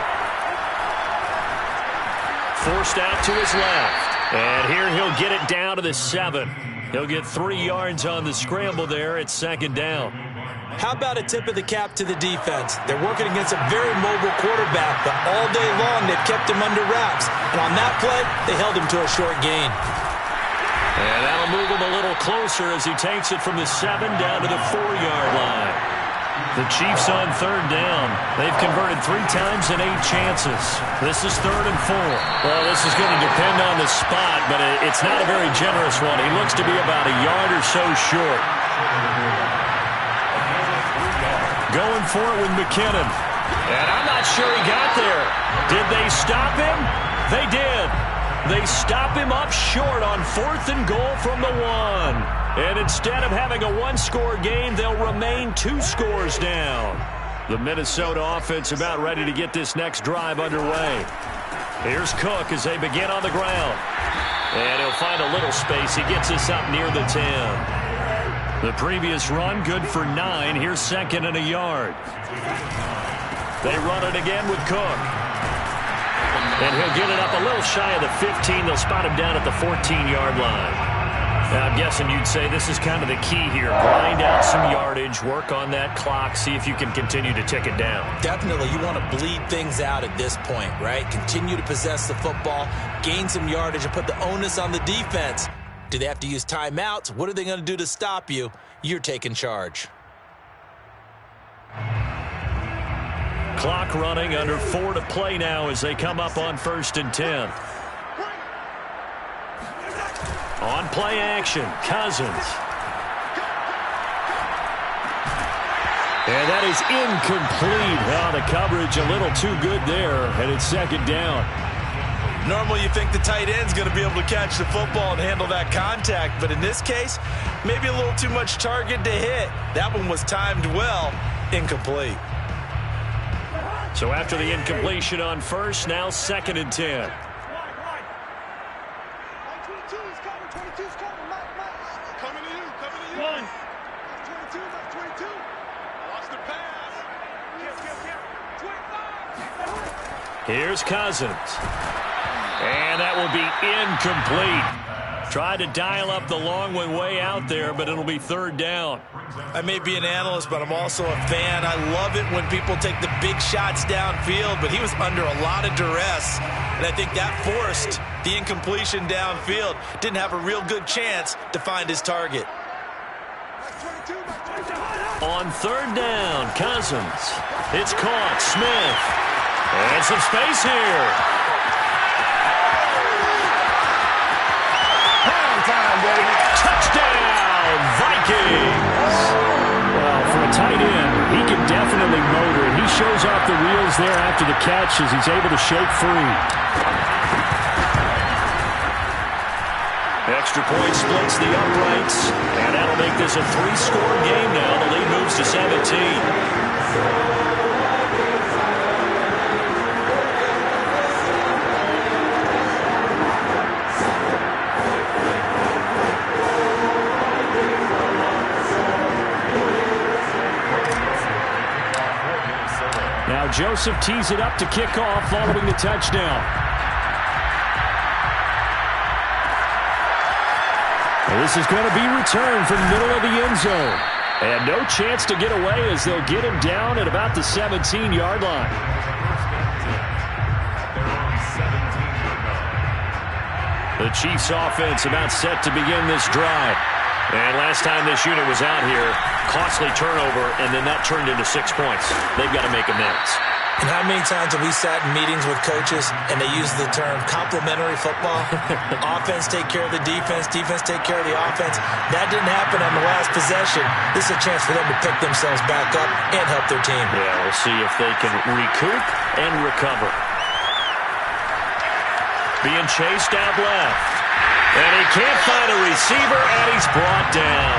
S1: Forced out to his left. And here he'll get it down to the 7. He'll get 3 yards on the scramble there at second down.
S3: How about a tip of the cap to the defense? They're working against a very mobile quarterback, but all day long they've kept him under wraps. And on that play, they held him to a short gain.
S1: And that'll move him a little closer as he takes it from the 7 down to the 4-yard line. The Chiefs on third down. They've converted 3 times in 8 chances. This is 3rd and 4. Well, this is going to depend on the spot, but it's not a very generous one. He looks to be about a yard or so short. Going for it with McKinnon. And I'm not sure he got there. Did they stop him? They did. They stop him up short on 4th and goal from the 1. And instead of having a 1-score game, they'll remain 2 scores down. The Minnesota offense about ready to get this next drive underway. Here's Cook as they begin on the ground. And he'll find a little space. He gets us up near the 10. The previous run, good for 9. Here's 2nd and a yard. They run it again with Cook. And he'll get it up a little shy of the 15. They'll spot him down at the 14-yard line. Now, I'm guessing you'd say this is kind of the key here. Grind out some yardage, work on that clock, see if you can continue to tick it down.
S3: Definitely. You want to bleed things out at this point, right? Continue to possess the football, gain some yardage, and put the onus on the defense. Do they have to use timeouts? What are they going to do to stop you? You're taking charge.
S1: Clock running, under 4 to play now as they come up on 1st and 10. On play action, Cousins. And that is incomplete. Oh, the coverage a little too good there, and it's 2nd down.
S3: Normally you think the tight end's going to be able to catch the football and handle that contact, but in this case, maybe a little too much target to hit. That one was timed well, incomplete.
S1: So after the incompletion on first, now 2nd and 10.
S2: 22's coming, 22's coming, Mike. Coming to you. 22, Mike, 22. Watch the pass. 25.
S1: Here's Cousins. And that will be incomplete. Tried to dial up the long one way out there, but it'll be 3rd down.
S3: I may be an analyst, but I'm also a fan. I love it when people take the big shots downfield, but he was under a lot of duress, and I think that forced the incompletion downfield. Didn't have a real good chance to find his target.
S1: On 3rd down, Cousins. It's caught. Smith. And some space here. Touchdown, Vikings! Well, for a tight end, he can definitely motor it. He shows off the wheels there after the catch as he's able to shake free. Extra point splits the uprights, and that'll make this a 3-score game now. The lead moves to 17. Now Joseph tees it up to kick off following the touchdown. And this is going to be returned from the middle of the end zone. And no chance to get away as they'll get him down at about the 17-yard line. The Chiefs offense about set to begin this drive. And last time this unit was out here, costly turnover, and then that turned into 6 points. They've got to make amends.
S3: And how many times have we sat in meetings with coaches and they use the term complementary football? Offense take care of the defense, defense take care of the offense. That didn't happen on the last possession. This is a chance for them to pick themselves back up and help their team.
S1: Yeah, we'll see if they can recoup and recover. Being chased out left. And he can't find a receiver, and he's brought down.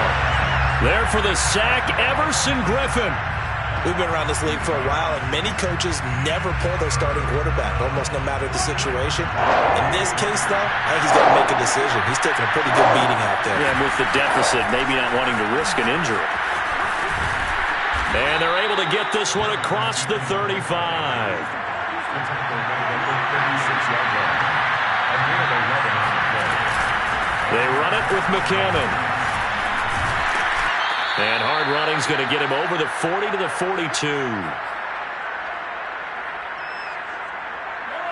S1: There for the sack, Everson Griffin.
S3: We've been around this league for a while, and many coaches never pull their starting quarterback, almost no matter the situation. In this case, though, I think he's got to make a decision. He's taking a pretty good beating out there.
S1: Yeah, and with the deficit, maybe not wanting to risk an injury. And they're able to get this one across the 35. They run it with McCammon. And hard running's going to get him over the 40 to the 42.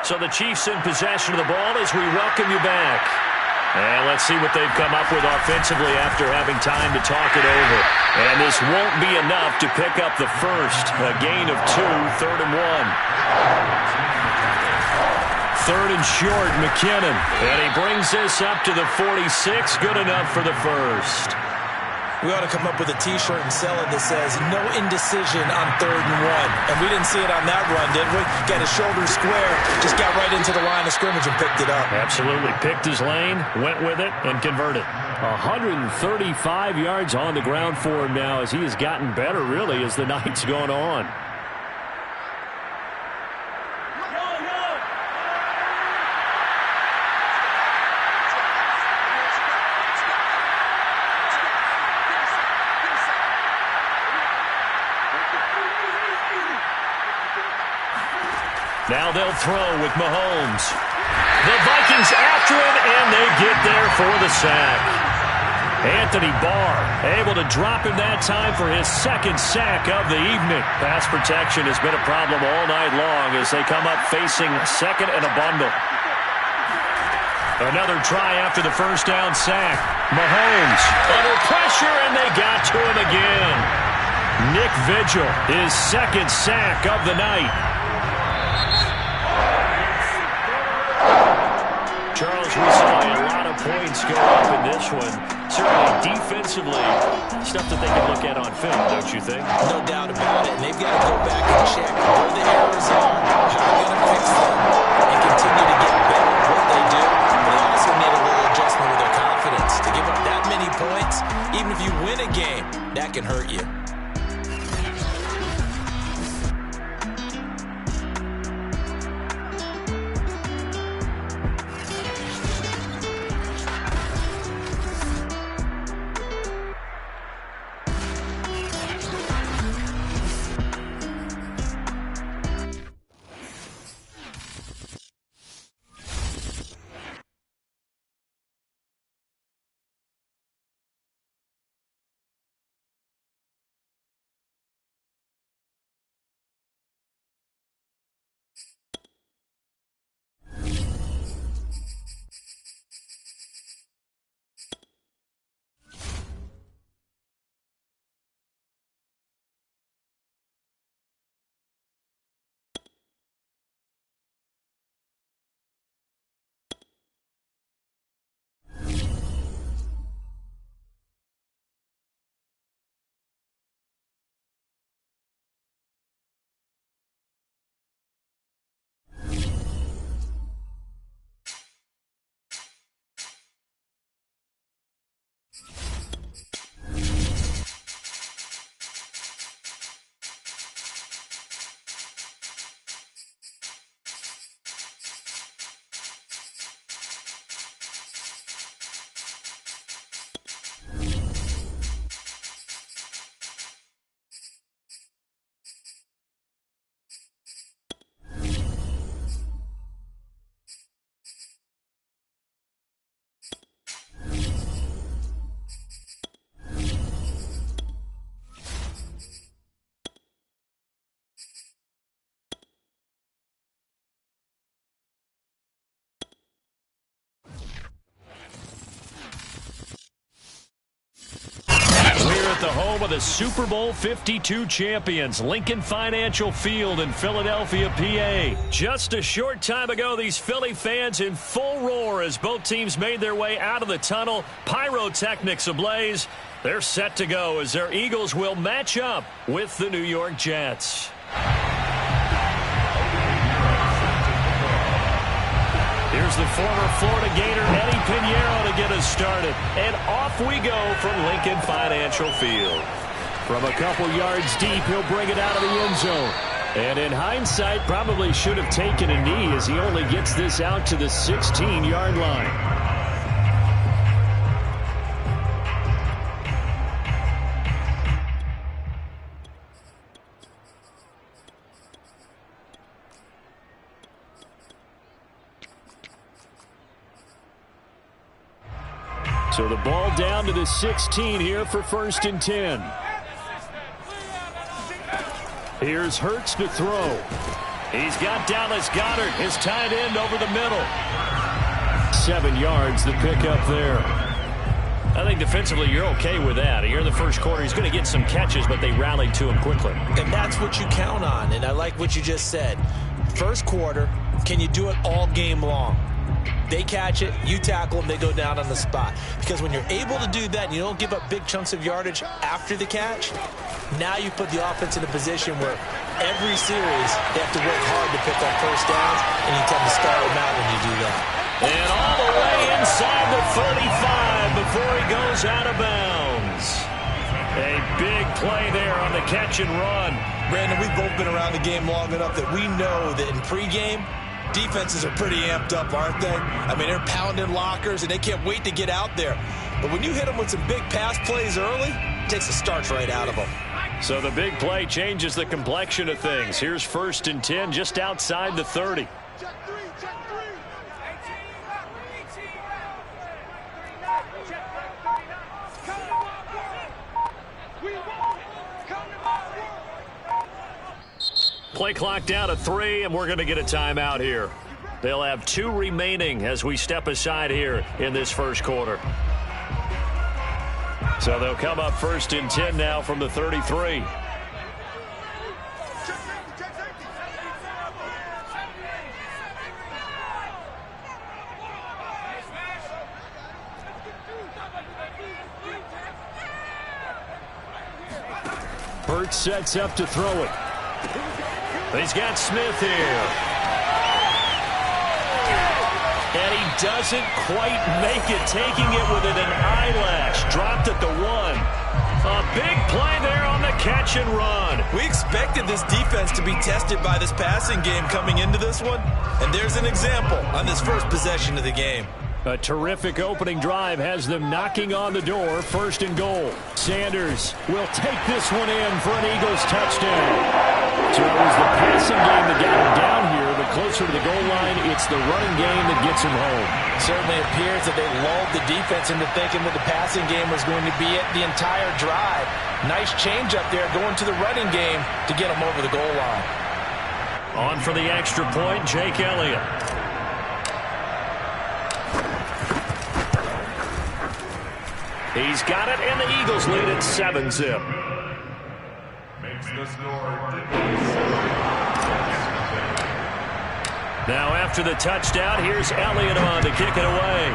S1: So the Chiefs in possession of the ball as we welcome you back. And let's see what they've come up with offensively after having time to talk it over. And this won't be enough to pick up the first. A gain of 2, 3rd and 1. 3rd and short, McKinnon. And he brings this up to the 46. Good enough for the first.
S3: We ought to come up with a T-shirt and sell it that says, no indecision on 3rd and 1. And we didn't see it on that run, did we? Got his shoulder square, just got right into the line of scrimmage and picked it up.
S1: Absolutely. Picked his lane, went with it, and converted. 135 yards on the ground for him now as he has gotten better, really, as the night's gone on. Now they'll throw with Mahomes. The Vikings after him, and they get there for the sack. Anthony Barr able to drop him that time for his 2nd sack of the evening. Pass protection has been a problem all night long as they come up facing 2nd and a bundle. Another try after the 1st down sack. Mahomes under pressure, and they got to him again. Nick Vigil, his 2nd sack of the night. Charles, we saw a lot of points go up in this one. Certainly defensively, stuff that they can look at on film, don't you think?
S3: No doubt about it. And they've got to go back and check where the errors are, how they're going to fix them, and continue to get better at what they do. But they also need a little adjustment with their confidence. To give up that many points, even if you win a game, that can hurt you.
S1: the home of the Super Bowl 52 champions, Lincoln Financial Field in Philadelphia, PA. Just a short time ago, these Philly fans in full roar as both teams made their way out of the tunnel. Pyrotechnics ablaze. They're set to go as their Eagles will match up with the New York Jets. Here's the former Florida Gator, Eddie Pinheiro, to get us started. And off we go from Lincoln Financial Field. From a couple yards deep, he'll bring it out of the end zone. And in hindsight, probably should have taken a knee as he only gets this out to the 16-yard line. So the ball down to the 16 here for 1st and 10. Here's Hurts to throw. He's got Dallas Goedert, his tight end, over the middle. 7 yards, the pickup there. I think defensively you're okay with that. Here in the first quarter, he's going to get some catches, but they rallied to him quickly.
S3: And that's what you count on, and I like what you just said. First quarter, can you do it all game long? They catch it, you tackle them, they go down on the spot. Because when you're able to do that and you don't give up big chunks of yardage after the catch, now you put the offense in a position where every series they have to work hard to pick up first downs, and you tend to start them out when you do that.
S1: And all the way inside the 35 before he goes out of bounds. A big play there on the catch and run.
S3: Brandon, we've both been around the game long enough that we know that in pregame, defenses are pretty amped up, aren't they? I mean, they're pounding lockers, and they can't wait to get out there. But when you hit them with some big pass plays early, it takes the starch right out of them.
S1: So the big play changes the complexion of things. Here's 1st and 10 just outside the 30.
S2: Check three.
S1: Play clock down to 3, and we're going to get a timeout here. They'll have 2 remaining as we step aside here in this first quarter. So they'll come up 1st and 10 now from the 33. Hurts sets up to throw it. He's got Smith here. And he doesn't quite make it, taking it within an eyelash. Dropped at the 1. A big play there on the catch and run.
S3: We expected this defense to be tested by this passing game coming into this one. And there's an example on this first possession of the game.
S1: A terrific opening drive has them knocking on the door. 1st and goal. Sanders will take this one in for an Eagles touchdown. So it was the passing game that got him down here, but closer to the goal line, it's the running game that gets him home.
S3: Certainly appears that they lulled the defense into thinking that the passing game was going to be it the entire drive. Nice change up there going to the running game to get him over the goal line.
S1: On for the extra point, Jake Elliott. He's got it, and the Eagles lead at 7-zip.
S4: Makes the score.
S1: Now after the touchdown, here's Elliott on to kick it away.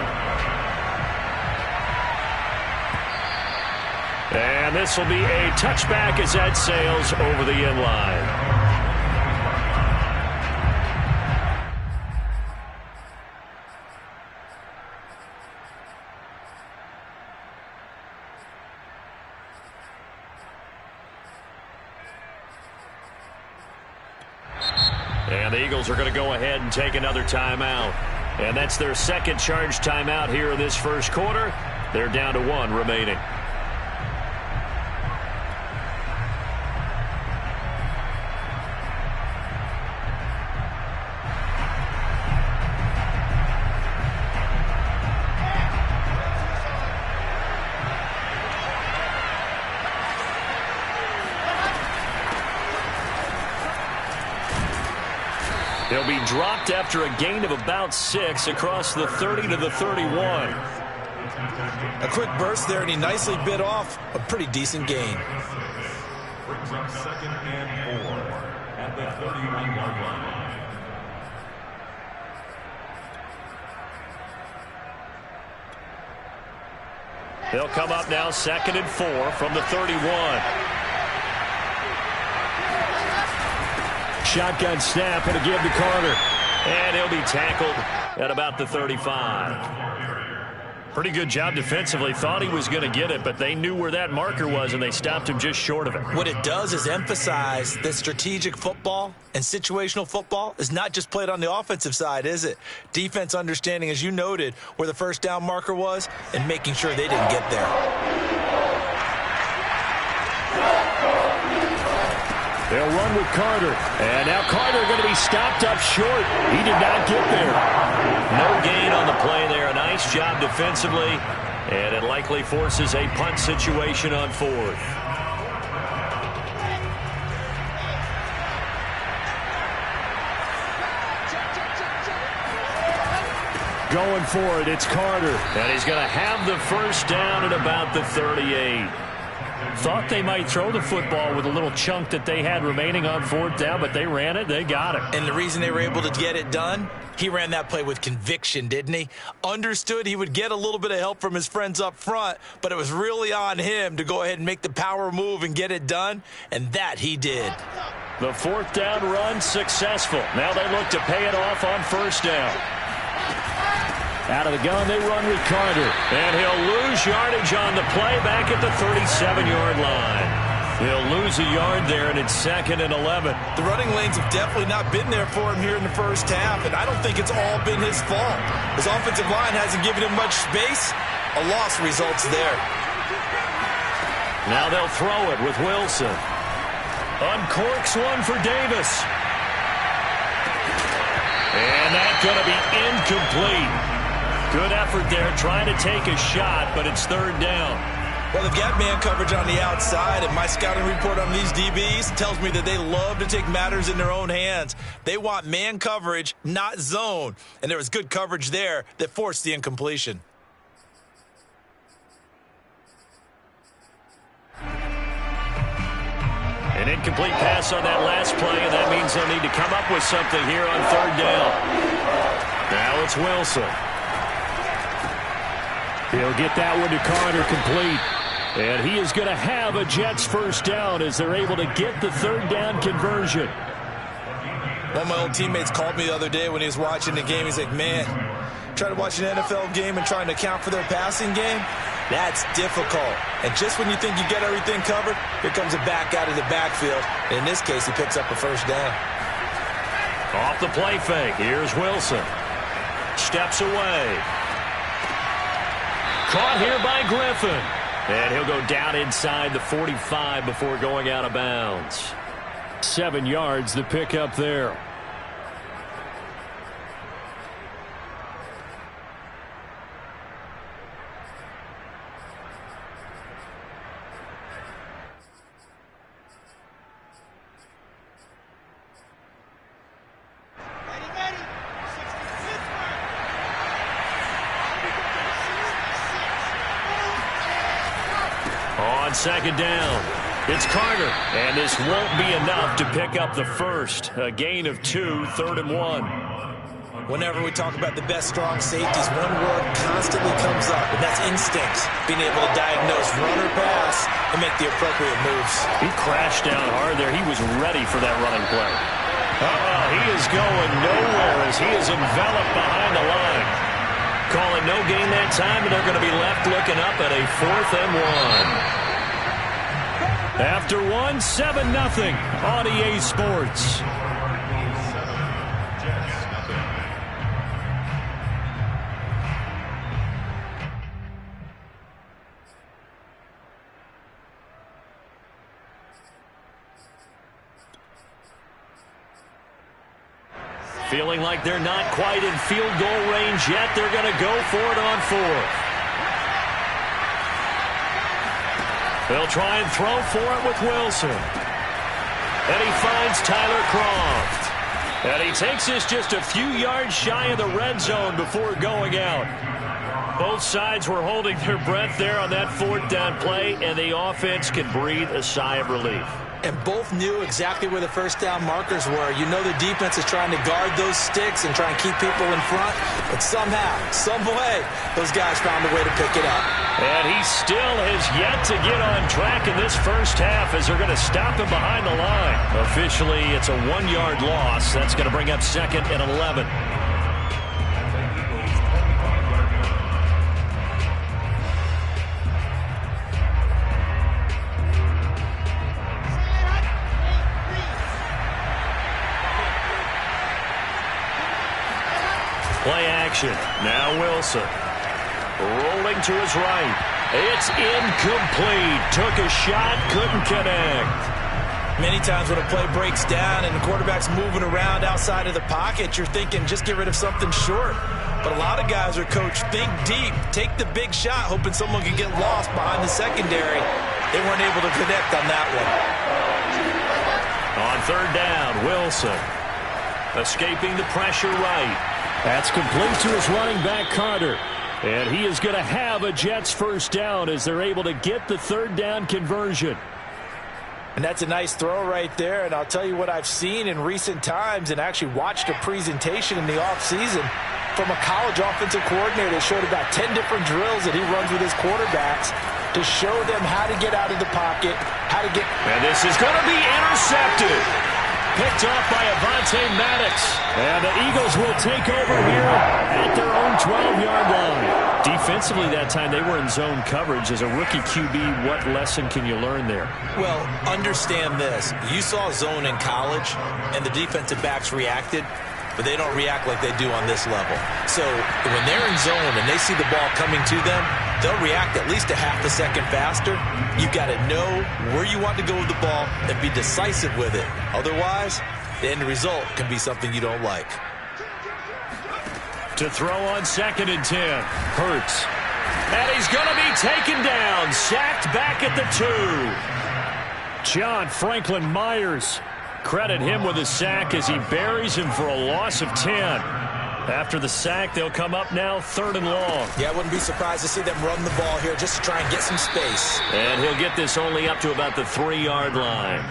S1: And this will be a touchback as that sails over the end line. And the Eagles are going to go ahead and take another timeout. And that's their second charge timeout here in this first quarter. They're down to 1 remaining. He'll be dropped after a gain of about 6 across the 30 to the 31.
S3: A quick burst there, and he nicely bit off a pretty decent gain.
S4: Brings up 2nd and 4 at the 31-yard line.
S1: They'll come up now 2nd and 4 from the 31. Shotgun snap and a give to Carter. And he'll be tackled at about the 35. Pretty good job defensively. Thought he was going to get it, but they knew where that marker was, and they stopped him just short of it.
S3: What it does is emphasize that strategic football and situational football is not just played on the offensive side, is it? Defense understanding, as you noted, where the first down marker was and making sure they didn't get there.
S1: They'll run with Carter. And now Carter going to be stopped up short. He did not get there. No gain on the play there. A nice job defensively. And it likely forces a punt situation on 4th. Going for it, it's Carter. And he's going to have the first down at about the 38. Thought they might throw the football with a little chunk that they had remaining on 4th down, but they ran it. They got it.
S3: And the reason they were able to get it done, he ran that play with conviction, didn't he? Understood he would get a little bit of help from his friends up front, but it was really on him to go ahead and make the power move and get it done, and that he did.
S1: The 4th down run successful. Now they look to pay it off on 1st down. Out of the gun, they run with Carter. And he'll lose yardage on the play back at the 37-yard line. He'll lose a yard there, and it's 2nd and 11.
S3: The running lanes have definitely not been there for him here in the first half, and I don't think it's all been his fault. His offensive line hasn't given him much space. A loss results there.
S1: Now they'll throw it with Wilson. Uncorks one for Davis. And that's going to be incomplete. Good effort there, trying to take a shot, but it's 3rd down.
S3: Well, they've got man coverage on the outside, and my scouting report on these DBs tells me that they love to take matters in their own hands. They want man coverage, not zone. And there was good coverage there that forced the incompletion.
S1: An incomplete pass on that last play, and that means they'll need to come up with something here on 3rd down. Now it's Wilson. He'll get that one to Carter complete. And he is going to have a Jets first down as they're able to get the 3rd down conversion.
S3: One of my old teammates called me the other day when he was watching the game. He's like, man, trying to watch an NFL game and trying to account for their passing game, that's difficult. And just when you think you get everything covered, here comes a back out of the backfield. And in this case, he picks up a first down.
S1: Off the play fake. Here's Wilson. Steps away. Caught here by Griffin. And he'll go down inside the 45 before going out of bounds. 7 yards the pickup there. On 2nd down, it's Carter, and this won't be enough to pick up the first. A gain of 2, 3rd and 1.
S3: Whenever we talk about the best strong safeties, one word constantly comes up, and that's instincts. Being able to diagnose run or pass and make the appropriate moves.
S1: He crashed down hard there. He was ready for that running play. He is going nowhere as he is enveloped behind the line. Calling no gain that time, and they're going to be left looking up at a 4th and 1. After 7-0 on EA Sports. Feeling like they're not quite in field goal range yet. They're going to go for it on 4th. They'll try and throw for it with Wilson. And he finds Tyler Croft. And he takes this just a few yards shy of the red zone before going out. Both sides were holding their breath there on that fourth down play, and the offense can breathe a sigh of relief.
S3: And both knew exactly where the first down markers were. You know the defense is trying to guard those sticks and try and keep people in front. But somehow, some way, those guys found a way to pick it up.
S1: And he still has yet to get on track in this first half as they're going to stop him behind the line. Officially, it's a 1-yard loss. That's going to bring up 2nd and 11. Play action. Now Wilson. Rolling to his right. It's incomplete. Took a shot, couldn't connect.
S3: Many times when a play breaks down and the quarterback's moving around outside of the pocket, you're thinking just get rid of something short. But a lot of guys are coached, think deep, take the big shot, hoping someone can get lost behind the secondary. They weren't able to connect on that one.
S1: On 3rd down, Wilson. Escaping the pressure right. That's complete to his running back, Carter. And he is going to have a Jets first down as they're able to get the 3rd down conversion.
S3: And that's a nice throw right there. And I'll tell you what I've seen in recent times and actually watched a presentation in the offseason from a college offensive coordinator that showed about 10 different drills that he runs with his quarterbacks to show them how to get out of the pocket, how to get...
S1: And this is going to be intercepted. Picked off by Avonte Maddox. And the Eagles will take over here at their own 12-yard line. Defensively that time, they were in zone coverage. As a rookie QB, what lesson can you learn there?
S3: Well, understand this. You saw zone in college, and the defensive backs reacted, but they don't react like they do on this level. So when they're in zone and they see the ball coming to them, they'll react at least a half a second faster. You've got to know where you want to go with the ball and be decisive with it. Otherwise, the end result can be something you don't like.
S1: To throw on 2nd and 10. Hurts. And he's going to be taken down. Sacked back at the 2. John Franklin Myers. Credit him with a sack as he buries him for a loss of 10. After the sack, they'll come up now 3rd and long.
S3: Yeah, I wouldn't be surprised to see them run the ball here just to try and get some space.
S1: And he'll get this only up to about the 3-yard line.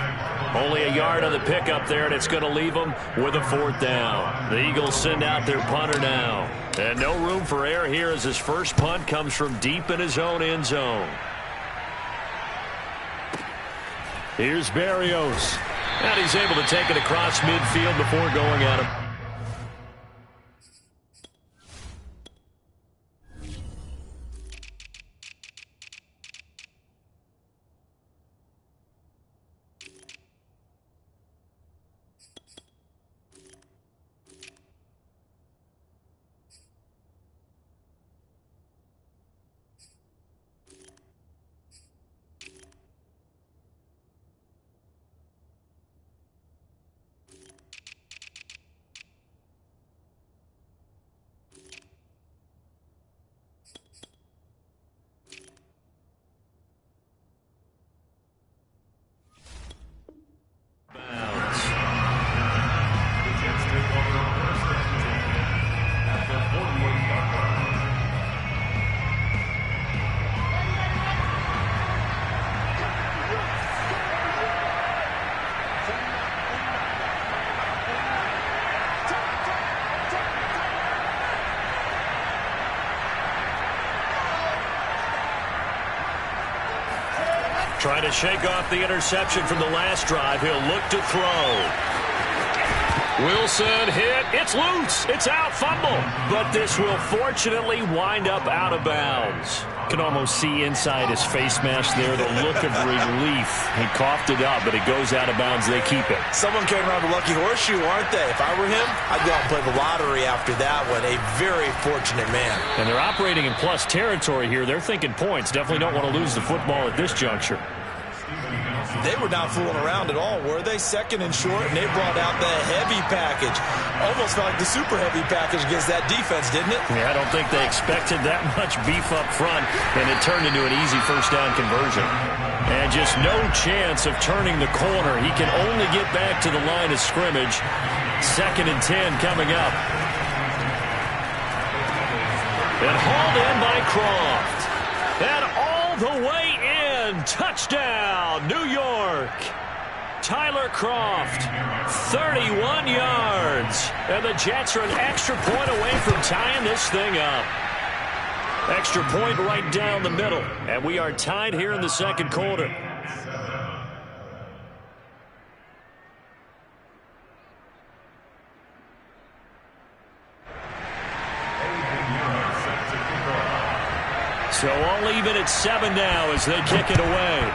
S1: Only a yard on the pickup there, and it's going to leave them with a 4th down. The Eagles send out their punter now. And no room for error here as his first punt comes from deep in his own end zone. Here's Berrios. And he's able to take it across midfield before going at him. Trying to shake off the interception from the last drive. He'll look to throw. Wilson hit. It's loose. It's out. Fumble. But this will fortunately wind up out of bounds. Can almost see inside his face mask there the look of relief. He coughed it up, but it goes out of bounds. They keep it.
S3: Someone came around a lucky horseshoe, aren't they? If I were him, I'd go out and play the lottery after that one. A very fortunate man. And
S1: they're operating in plus territory here. They're thinking points. Definitely don't want to lose the football at this juncture.
S3: They were not fooling around at all, were they? 2nd and short, and they brought out the heavy package. Almost felt like the super heavy package against that defense, didn't it?
S1: Yeah, I don't think they expected that much beef up front, and it turned into an easy first down conversion. And just no chance of turning the corner. He can only get back to the line of scrimmage. 2nd and 10 coming up. And hauled in by Croft. And all the way in. Touchdown, New York. Tyler Croft, 31 yards. And the Jets are an extra point away from tying this thing up. Extra point right down the middle. And we are tied here in the second quarter. So all even at 7 now as they kick it away.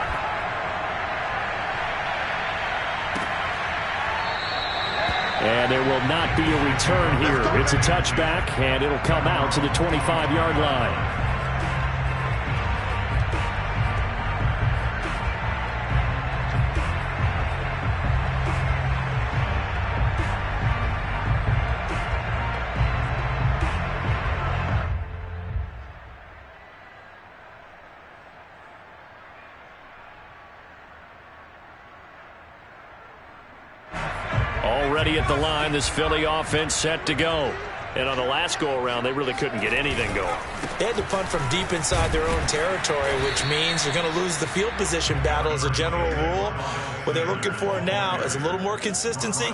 S1: And there will not be a return here. It's a touchback, and it'll come out to the 25-yard line. Already at the line, this Philly offense set to go. And on the last go-around, they really couldn't get anything going.
S3: They had to punt from deep inside their own territory, which means they're going to lose the field position battle as a general rule. What they're looking for now is a little more consistency,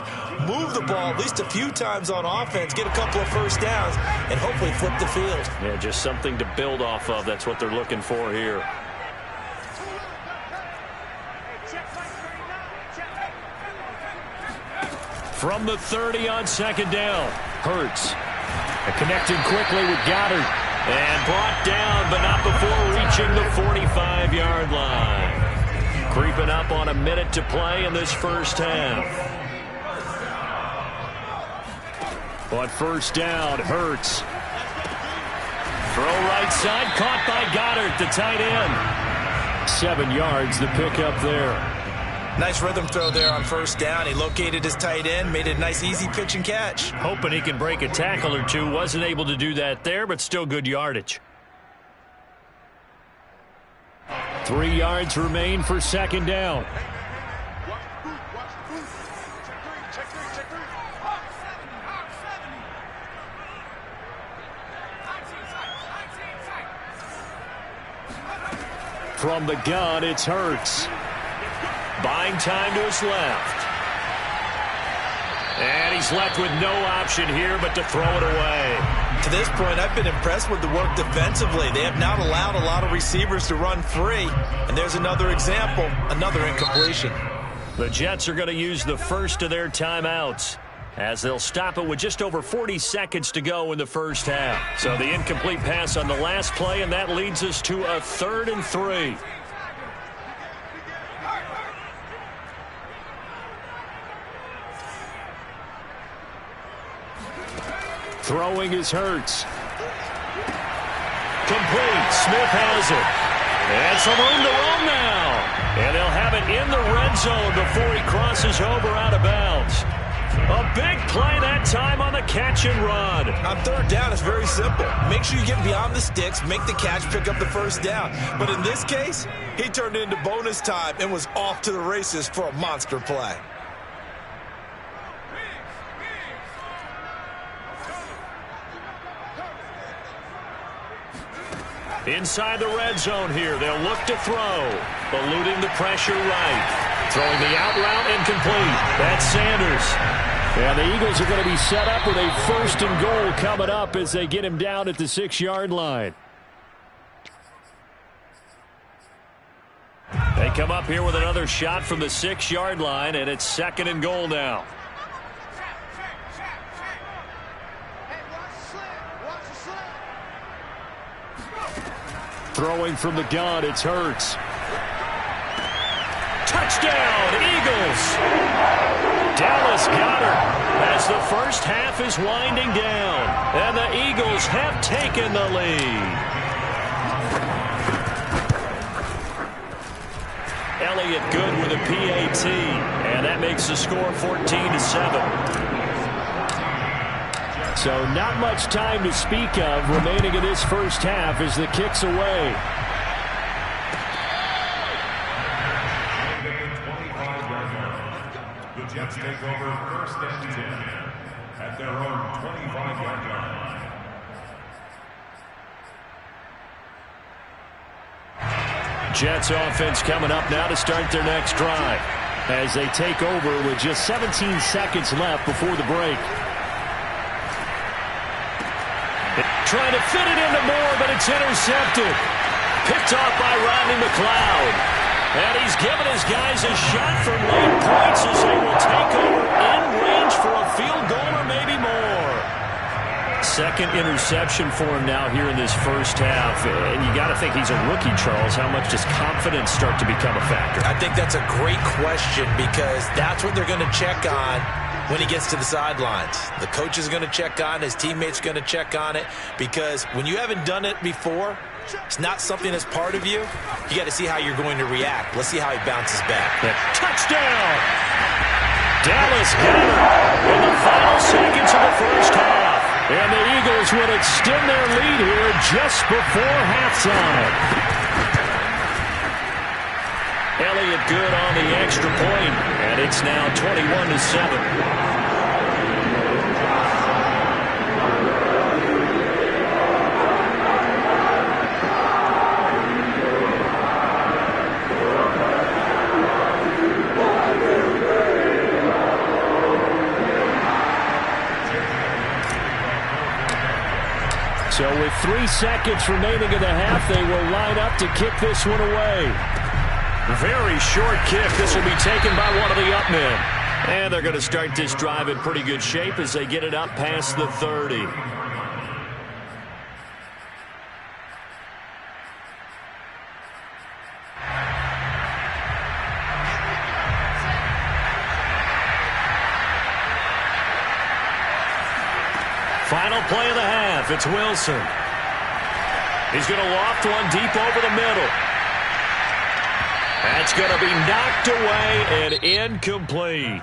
S3: move the ball at least a few times on offense, get a couple of first downs, and hopefully flip the field.
S1: Yeah, just something to build off of. That's what they're looking for here. From the 30 on second down, Hurts. Connecting quickly with Goddard. And brought down, but not before reaching the 45-yard line. Creeping up on a minute to play in this first half. On first down, Hurts. Throw right side, caught by Goddard, the tight end. 7 yards, the pickup there.
S3: Nice rhythm throw there on first down. He located his tight end, made it a nice easy pitch and catch.
S1: Hoping he can break a tackle or two. Wasn't able to do that there, but still good yardage. 3 yards remain for second down. From the gun, it's Hurts. Buying time to his left. And he's left with no option here but to throw it away.
S3: To this point, I've been impressed with the work defensively. They have not allowed a lot of receivers to run free. And there's another example, another incompletion.
S1: The Jets are going to use the first of their timeouts as they'll stop it with just over 40 seconds to go in the first half. So the incomplete pass on the last play, and that leads us to a 3rd and 3. Throwing is Hurts. Complete. Smith has it. And some room to roam now. And they'll have it in the red zone before he crosses over out of bounds. A big play that time on the catch and run.
S3: On third down, it's very simple. Make sure you get beyond the sticks, make the catch, pick up the first down. But in this case, he turned it into bonus time and was off to the races for a monster play.
S1: Inside the red zone here, they'll look to throw. Eluding the pressure right. Throwing the out route incomplete. That's Sanders. And the Eagles are going to be set up with a 1st and goal coming up as they get him down at the 6-yard line. They come up here with another shot from the 6-yard line, and it's 2nd and goal now. Throwing from the gun, it's Hurts. Touchdown, Eagles! Dallas Goedert as the first half is winding down. And the Eagles have taken the lead. Elliott good with a PAT. And that makes the score 14-7. So not much time to speak of remaining in this first half as the kick's away.
S4: The Jets take over 1st and 10 at their own 25-yard line.
S1: Jets offense coming up now to start their next drive as they take over with just 17 seconds left before the break. Trying to fit it into Moore, but it's intercepted. Picked off by Rodney McLeod. And he's given his guys a shot from late points as they will take over in range for a field goal or maybe more. Second interception for him now here in this first half. And you got to think he's a rookie, Charles. How much does confidence start to become a factor?
S3: I think that's a great question because that's what they're going to check on when he gets to the sidelines. The coach is going to check on, his teammates are going to check on it, because when you haven't done it before, it's not something that's part of you. You got to see how you're going to react. Let's see how he bounces back.
S1: Touchdown! Dallas got it in the final seconds of the first half. And the Eagles would extend their lead here just before halftime. Elliott good on the extra point, and it's now 21-7. So with 3 seconds remaining in the half, they will line up to kick this one away. Very short kick. This will be taken by one of the up men. And they're going to start this drive in pretty good shape as they get it up past the 30. Final play of the half. It's Wilson. He's going to loft one deep over the middle. That's going to be knocked away and incomplete.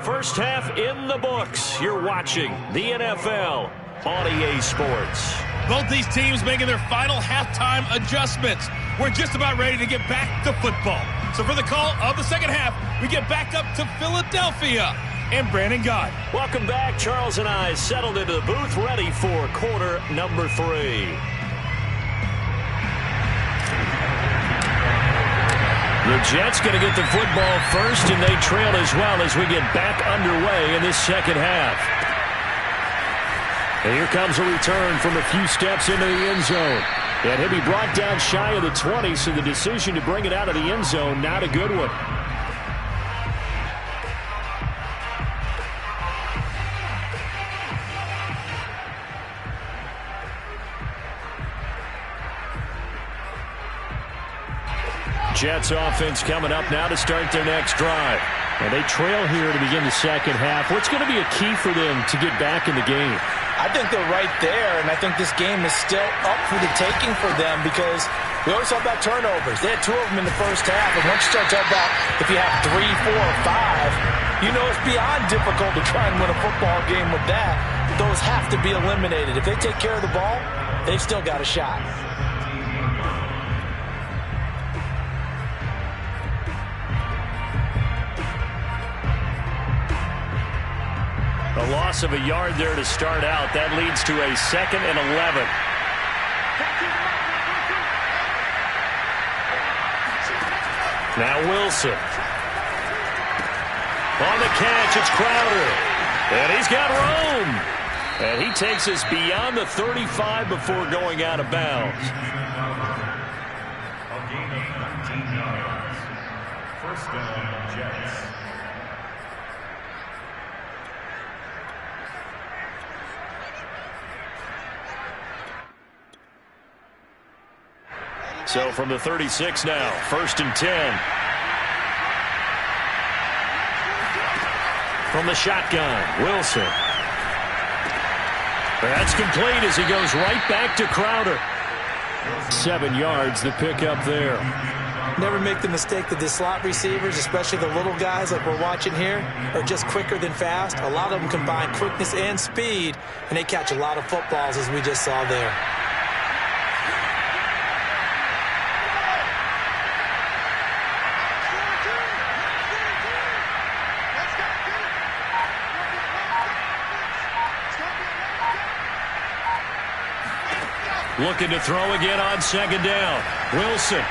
S1: First half in the books. You're watching the NFL on EA Sports.
S5: Both these teams making their final halftime adjustments. We're just about ready to get back to football. So for the call of the second half, we get back up to Philadelphia and Brandon Gott.
S1: Welcome back. Charles and I settled into the booth ready for quarter number 3. The Jets going to get the football first, and they trail as well as we get back underway in this second half. And here comes a return from a few steps into the end zone. And he'll be brought down shy of the 20, so the decision to bring it out of the end zone, not a good one. Jets offense coming up now to start their next drive. And they trail here to begin the second half. What's going to be a key for them to get back in the game?
S3: I think they're right there, and I think this game is still up for the taking for them because we always talk about turnovers. They had 2 of them in the first half, and once you start talking about if you have 3, 4, or 5, you know it's beyond difficult to try and win a football game with that. Those have to be eliminated. If they take care of the ball, they've still got a shot.
S1: A loss of a yard there to start out. That leads to a 2nd and 11. Now Wilson. On the catch, it's Crowder. And he's got room. And he takes us beyond the 35 before going out of bounds.
S4: A gain of 19 yards. First down, Jets.
S1: So from the 36 now, 1st and 10. From the shotgun, Wilson. That's complete as he goes right back to Crowder. 7 yards, the pickup there.
S3: Never make the mistake that the slot receivers, especially the little guys like we're watching here, are just quicker than fast. A lot of them combine quickness and speed, and they catch a lot of footballs as we just saw there.
S1: Looking to throw again on 2nd down. Wilson.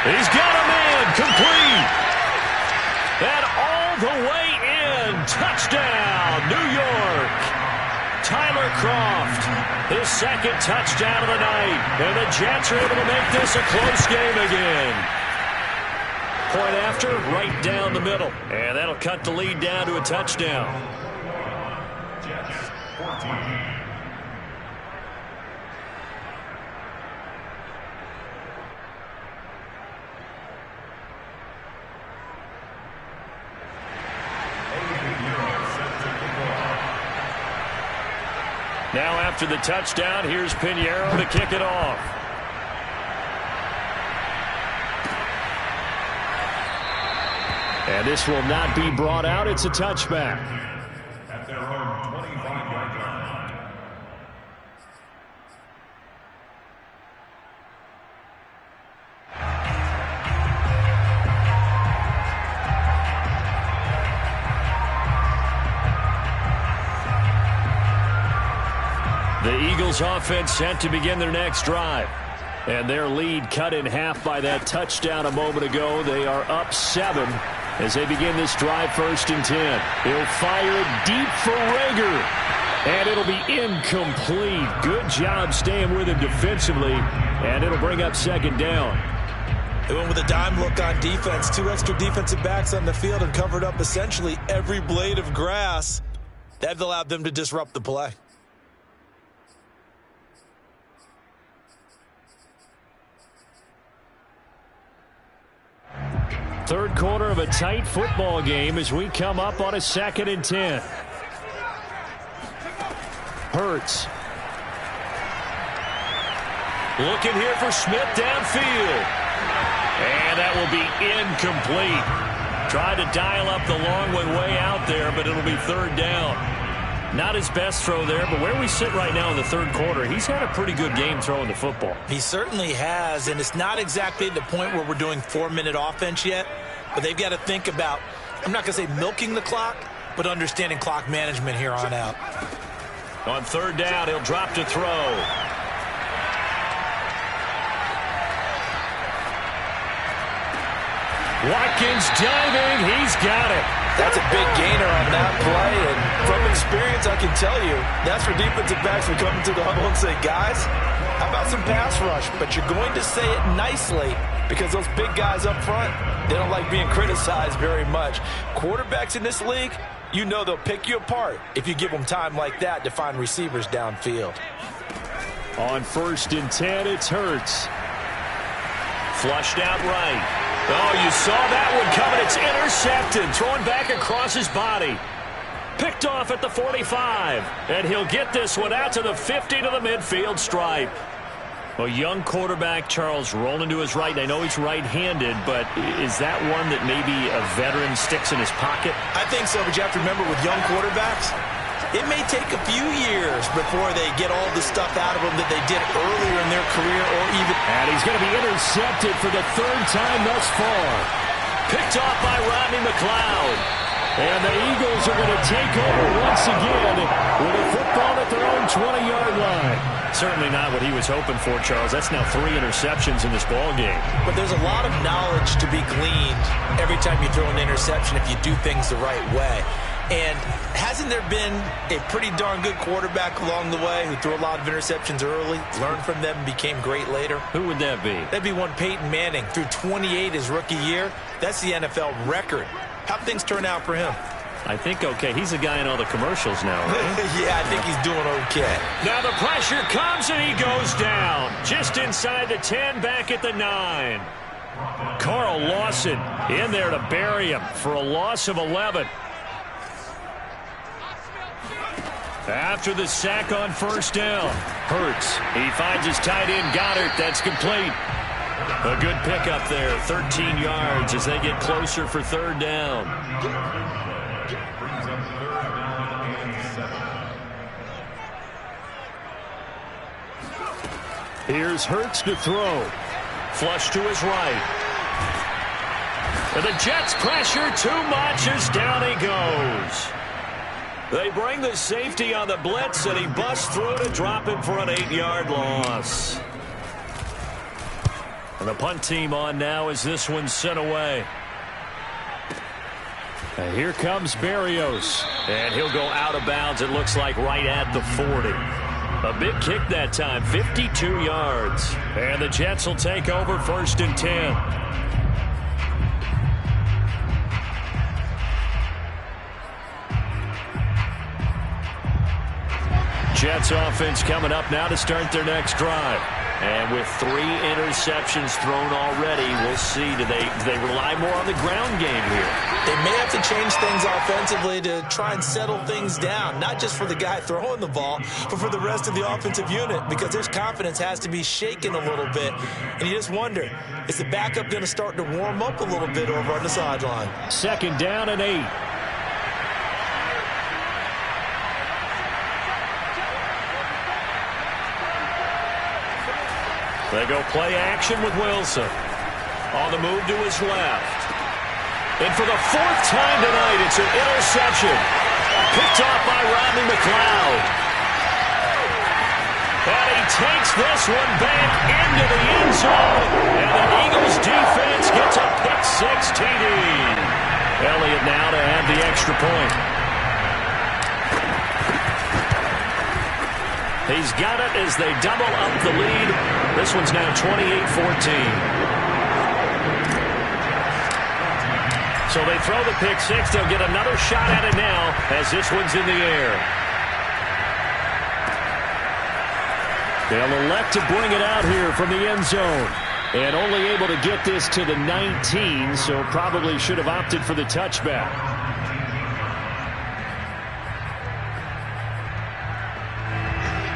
S1: He's got a man complete. And all the way in. Touchdown, New York. Tyler Kroft, his second touchdown of the night. And the Jets are able to make this a close game again. Point after, right down the middle. And that'll cut the lead down to a touchdown.
S4: Jets 14.
S1: Now after the touchdown, here's Pinheiro to kick it off. And this will not be brought out. It's a touchback.
S4: At their own 25-yard line.
S1: The Eagles offense set to begin their next drive. And their lead cut in half by that touchdown a moment ago. They are up 7 as they begin this drive, 1st and 10. He'll fire it deep for Rager. And it'll be incomplete. Good job staying with him defensively. And it'll bring up 2nd down.
S3: They went with a dime look on defense. 2 extra defensive backs on the field and covered up essentially every blade of grass. That allowed them to disrupt the play.
S1: Third quarter of a tight football game as we come up on a 2nd and 10. Hurts. Looking here for Smith downfield. And that will be incomplete. Tried to dial up the long way out there, but it'll be 3rd down. Not his best throw there, but where we sit right now in the 3rd quarter, he's had a pretty good game throwing the football.
S3: He certainly has, and it's not exactly the point where we're doing 4-minute offense yet, but they've got to think about, I'm not going to say milking the clock, but understanding clock management here on out.
S1: On 3rd down, he'll drop to throw. Watkins diving, he's got it.
S3: That's a big gainer on that play, and from experience, I can tell you, that's where defensive backs will come into the huddle and say, guys, how about some pass rush? But you're going to say it nicely because those big guys up front, they don't like being criticized very much. Quarterbacks in this league, you know they'll pick you apart if you give them time like that to find receivers downfield.
S1: On 1st and 10, it's Hurts. Flushed out right. Oh, you saw that one coming. It's intercepted. Thrown back across his body. Picked off at the 45. And he'll get this one out to the 50 to the midfield stripe. A young quarterback, Charles, rolling to his right. I know he's right-handed, but is that one that maybe a veteran sticks in his pocket?
S3: I think so, but you have to remember with young quarterbacks, it may take a few years before they get all the stuff out of them that they did earlier in their career or even...
S1: And he's going to be intercepted for the 3rd time thus far. Picked off by Rodney McLeod. And the Eagles are going to take over once again with a football at their own 20-yard line. Certainly not what he was hoping for, Charles. That's now 3 interceptions in this ball game.
S3: But there's a lot of knowledge to be gleaned every time you throw an interception if you do things the right way. And hasn't there been a pretty darn good quarterback along the way who threw a lot of interceptions early, learned from them, and became great later?
S1: Who would that be?
S3: That'd be one Peyton Manning. Threw 28 his rookie year. That's the NFL record. How'd things turn out for him?
S1: I think okay. He's a guy in all the commercials now, right?
S3: Yeah, I think he's doing okay.
S1: Now the pressure comes and he goes down. Just inside the 10, back at the 9. Carl Lawson in there to bury him for a loss of 11. After the sack on 1st down, Hurts. He finds his tight end, Goddard. That's complete. A good pickup there, 13 yards as they get closer for 3rd down.
S4: Brings up 3rd down and 7.
S1: Here's Hurts to throw. Flush to his right. And the Jets pressure too much as down he goes. They bring the safety on the blitz, and he busts through to drop him for an 8-yard loss. And the punt team on now as this one's sent away. And here comes Berrios. And he'll go out of bounds, it looks like, right at the 40. A big kick that time, 52 yards. And the Jets will take over 1st and 10. Jets offense coming up now to start their next drive. And with 3 interceptions thrown already, we'll see. Do they rely more on the ground game here?
S3: They may have to change things offensively to try and settle things down, not just for the guy throwing the ball, but for the rest of the offensive unit, because their confidence has to be shaken a little bit. And you just wonder, is the backup going to start to warm up a little bit over on the sideline?
S1: 2nd down and 8. They go play action with Wilson. On the move to his left. And for the 4th time tonight, it's an interception. Picked off by Rodney McLeod. And he takes this one back into the end zone. And the Eagles defense gets a pick-6 TD. Elliott now to add the extra point. He's got it as they double up the lead. This one's now 28-14. So they throw the pick-6. They'll get another shot at it now as this one's in the air. They'll elect to bring it out here from the end zone. And only able to get this to the 19, so probably should have opted for the touchback.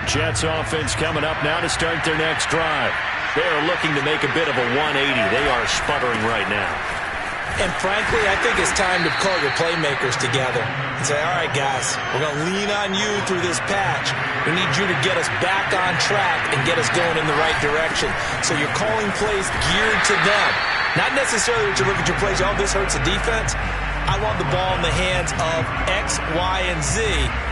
S1: Jets offense coming up now to start their next drive. They are looking to make a bit of a 180. They are sputtering right now.
S3: And frankly, I think it's time to call your playmakers together and say, all right, guys, we're going to lean on you through this patch. We need you to get us back on track and get us going in the right direction. So you're calling plays geared to them. Not necessarily that you look at your plays, oh, this hurts the defense. I want the ball in the hands of X, Y, and Z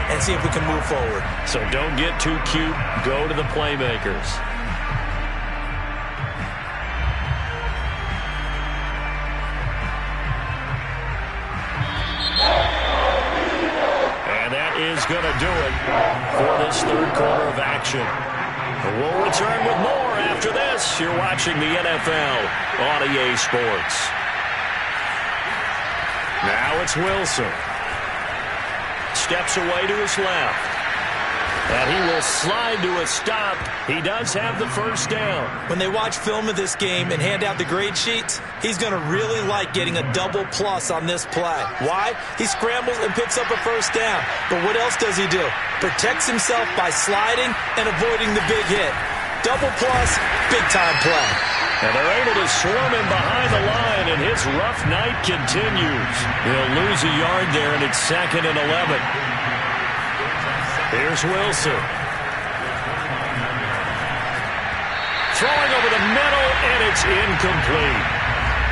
S3: and see if we can move forward.
S1: So don't get too cute. Go to the playmakers. And that is going to do it for this 3rd quarter of action. We'll return with more after this. You're watching the NFL on EA Sports. Now it's Wilson. Steps away to his left. And he will slide to a stop. He does have the 1st down.
S3: When they watch film of this game and hand out the grade sheets, he's going to really like getting a double plus on this play. Why? He scrambles and picks up a 1st down. But what else does he do? Protects himself by sliding and avoiding the big hit. Double plus, big-time play.
S1: And they're able to swarm him behind the line, and his rough night continues. He'll lose a yard there, and it's 2nd and 11. Here's Wilson. Throwing over the middle, and it's incomplete.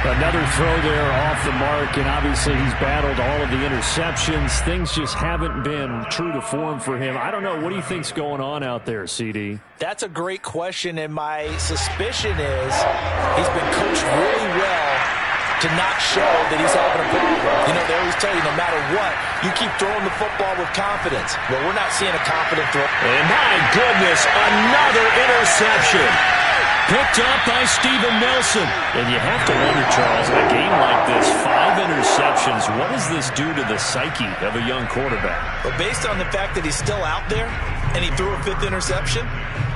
S1: Another throw there off the mark, and obviously he's battled all of the interceptions. Things just haven't been true to form for him. I don't know. What do you think's going on out there, CD?
S3: That's a great question, and my suspicion is he's been coached really well to not show that he's having a problem. You know, they always tell you no matter what, you keep throwing the football with confidence. Well, we're not seeing a confident throw.
S1: And my goodness, another interception. Picked up by Steven Nelson. And you have to wonder, Charles, in a game like this, 5 interceptions, what does this do to the psyche of a young quarterback?
S3: But based on the fact that he's still out there and he threw a 5th interception,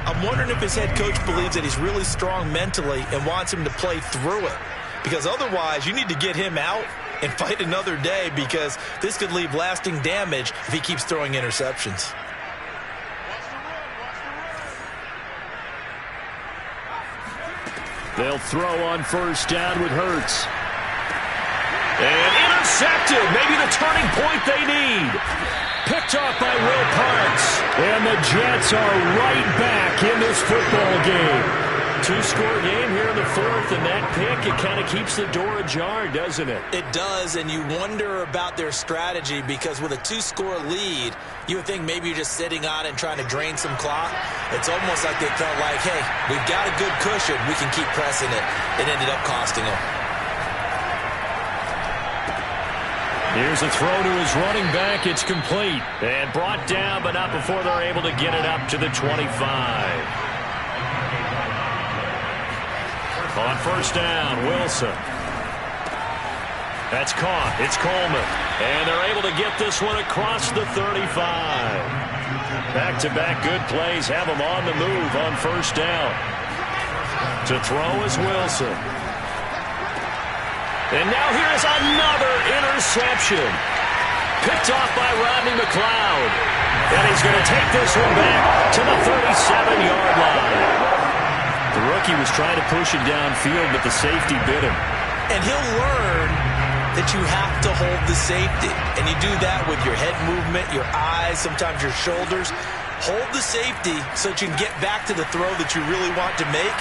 S3: I'm wondering if his head coach believes that he's really strong mentally and wants him to play through it. Because otherwise, you need to get him out and fight another day, because this could leave lasting damage if he keeps throwing interceptions.
S1: They'll throw on 1st down with Hurts. And intercepted. Maybe the turning point they need. Picked off by Will Parks. And the Jets are right back in this football game. two-score game here in the fourth, and that pick, it kind of keeps the door ajar, doesn't it?
S3: It does, and you wonder about their strategy because with a two-score lead, you would think maybe you're just sitting on it and trying to drain some clock. It's almost like they felt like, hey, we've got a good cushion. We can keep pressing it. It ended up costing them.
S1: Here's a throw to his running back. It's complete. And brought down, but not before they're able to get it up to the 25. On first down, Wilson. That's caught. It's Coleman. And they're able to get this one across the 35. Back-to-back good plays have them on the move on first down. To throw is Wilson. And now here is another interception. Picked off by Rodney McLeod. And he's going to take this one back to the 37-yard line. The rookie was trying to push it downfield, but the safety bit him.
S3: And he'll learn that you have to hold the safety. And you do that with your head movement, your eyes, sometimes your shoulders. Hold the safety so that you can get back to the throw that you really want to make.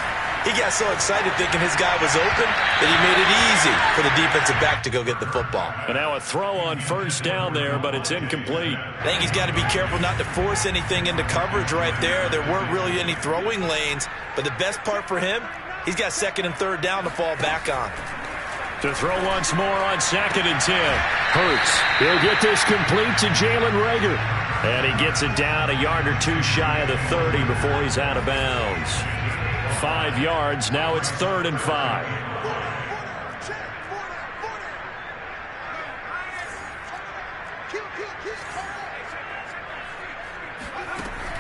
S3: He got so excited thinking his guy was open that he made it easy for the defensive back to go get the football.
S1: And now a throw on first down there, but it's incomplete.
S3: I think he's got to be careful not to force anything into coverage right there. There weren't really any throwing lanes, but the best part for him, he's got second and third down to fall back on.
S1: To throw once more on second and 10. Hurts. He'll get this complete to Jalen Reagor. And he gets it down a yard or two shy of the 30 before he's out of bounds. 5 yards. Now it's 3rd and 5.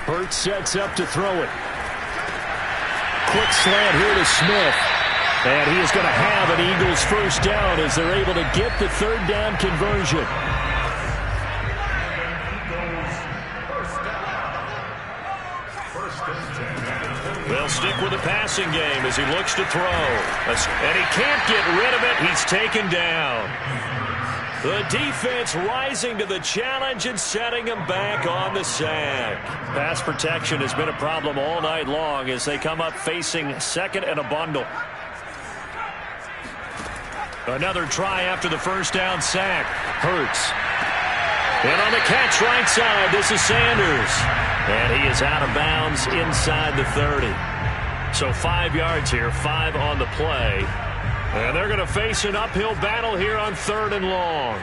S1: Hurts sets up to throw it. Quick slant here to Smith. And he is going to have an Eagles first down as they're able to get the third down conversion. They'll stick with the passing game as he looks to throw. And he can't get rid of it. He's taken down. The defense rising to the challenge and setting him back on the sack. Pass protection has been a problem all night long as they come up facing second and a bundle. Another try after the first down sack. Hurts. And on the catch right side, this is Sanders. And he is out of bounds inside the 30. So 5 yards here, 5 on the play. And they're going to face an uphill battle here on 3rd and long.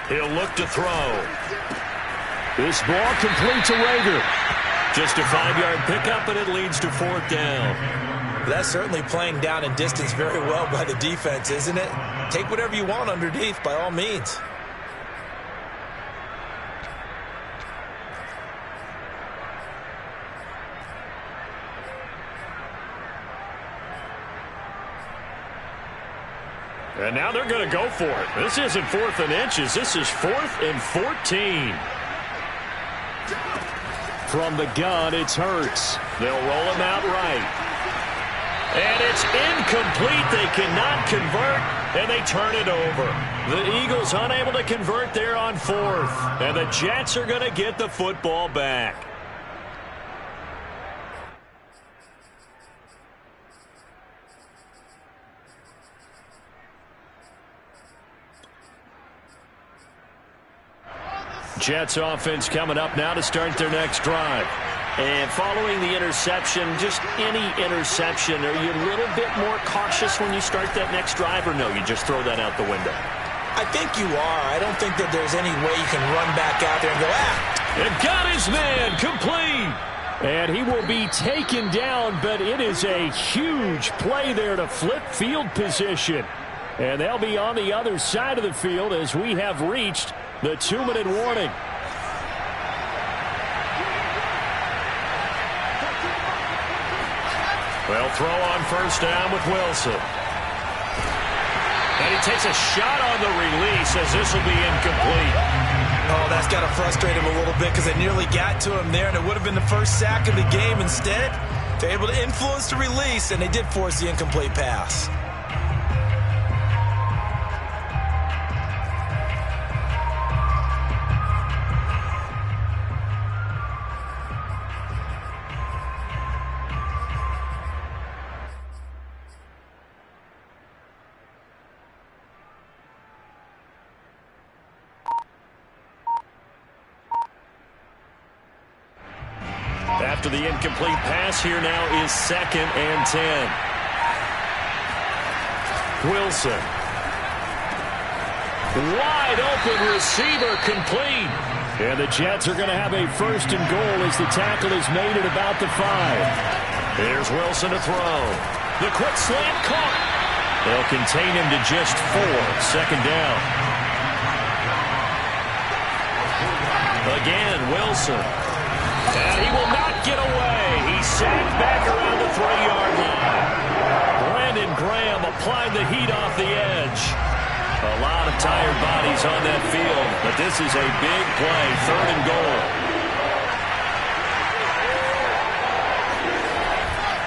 S1: He'll look to throw. This ball complete to Reagor. Just a 5-yard pickup, and it leads to 4th down.
S3: That's certainly playing down and distance very well by the defense, isn't it? Take whatever you want underneath, by all means.
S1: And now they're going to go for it. This isn't 4th and inches. This is 4th and 14. From the gun, it's Hurts. They'll roll him out right. And it's incomplete. They cannot convert, and they turn it over. The Eagles unable to convert there on 4th. And the Jets are going to get the football back. Jets offense coming up now to start their next drive. And following the interception, just any interception, are you a little bit more cautious when you start that next drive, or no, you just throw that out the window?
S3: I think you are. I don't think that there's any way you can run back out there and go,
S1: And got his man complete. And he will be taken down, but it is a huge play there to flip field position. And they'll be on the other side of the field as we have reached the 2-minute warning. Well, throw on first down with Wilson. And he takes a shot on the release as this will be incomplete.
S3: oh, that's got to frustrate him a little bit because they nearly got to him there, and it would have been the first sack of the game. Instead, they're able to influence the release, and they did force the incomplete pass.
S1: after the incomplete pass. Here now is 2nd and 10. Wilson. Wide open receiver, complete. And the Jets are going to have a 1st and goal as the tackle is made at about the 5. Here's Wilson to throw. The quick slant caught. They'll contain him to just 4. 2nd down. Again, Wilson. And he will not get away. He's sacked back around the 3-yard line. Brandon Graham applying the heat off the edge. A lot of tired bodies on that field, but this is a big play, 3rd and goal.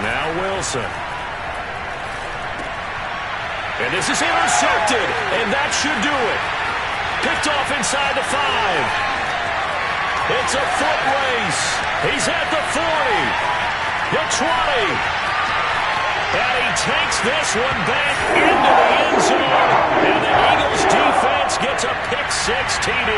S1: Now Wilson. And this is intercepted, and that should do it. Picked off inside the 5. It's a foot race. He's at the 40, the 20. And he takes this one back into the end zone. And the Eagles defense gets a pick-6 TD.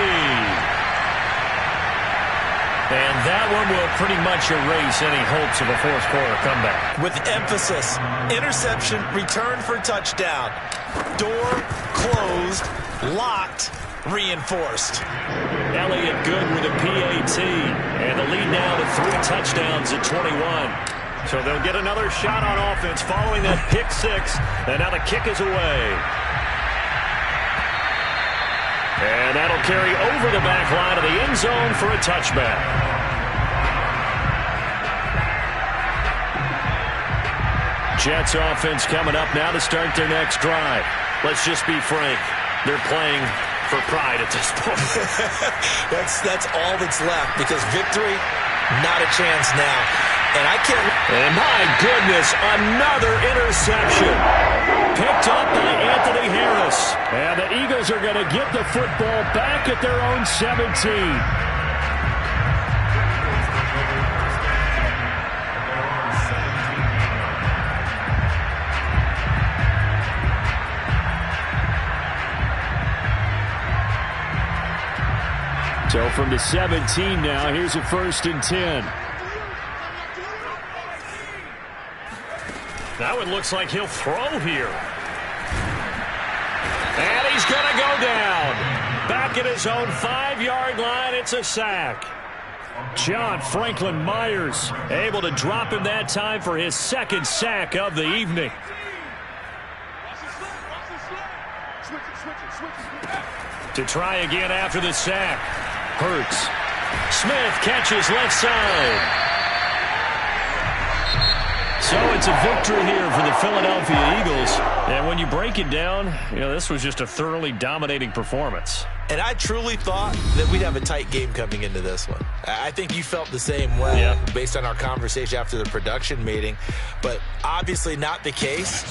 S1: And that one will pretty much erase any hopes of a fourth-quarter comeback.
S3: With emphasis, interception, return for touchdown. Door closed, locked, reinforced.
S1: Elliott good with a PAT. And the lead now to 3 touchdowns at 21. So they'll get another shot on offense following that pick-6. And now the kick is away. And that'll carry over the back line of the end zone for a touchback. Jets offense coming up now to start their next drive. Let's just be frank. They're playing for pride at this point.
S3: That's all that's left, because victory, not a chance now. And I can't.
S1: And my goodness, another interception. Picked up by Anthony Harris. And the Eagles are going to get the football back at their own 17. So from the 17 now, here's a 1st and 10. Now it looks like he'll throw here. And he's going to go down. Back at his own 5-yard line, it's a sack. John Franklin Myers able to drop him that time for his 2nd sack of the evening. To try again after the sack. Hurts. Smith catches left side. So it's a victory here for the Philadelphia Eagles. And when you break it down, this was just a thoroughly dominating performance.
S3: And I truly thought that we'd have a tight game coming into this one. I think you felt the same way based on our conversation after the production meeting. But obviously not the case.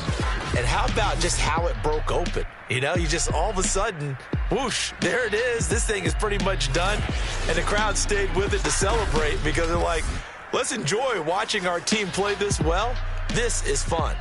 S3: And how about just how it broke open? You just all of a sudden, whoosh, there it is. This thing is pretty much done. And the crowd stayed with it to celebrate because they're like, let's enjoy watching our team play this well. This is fun.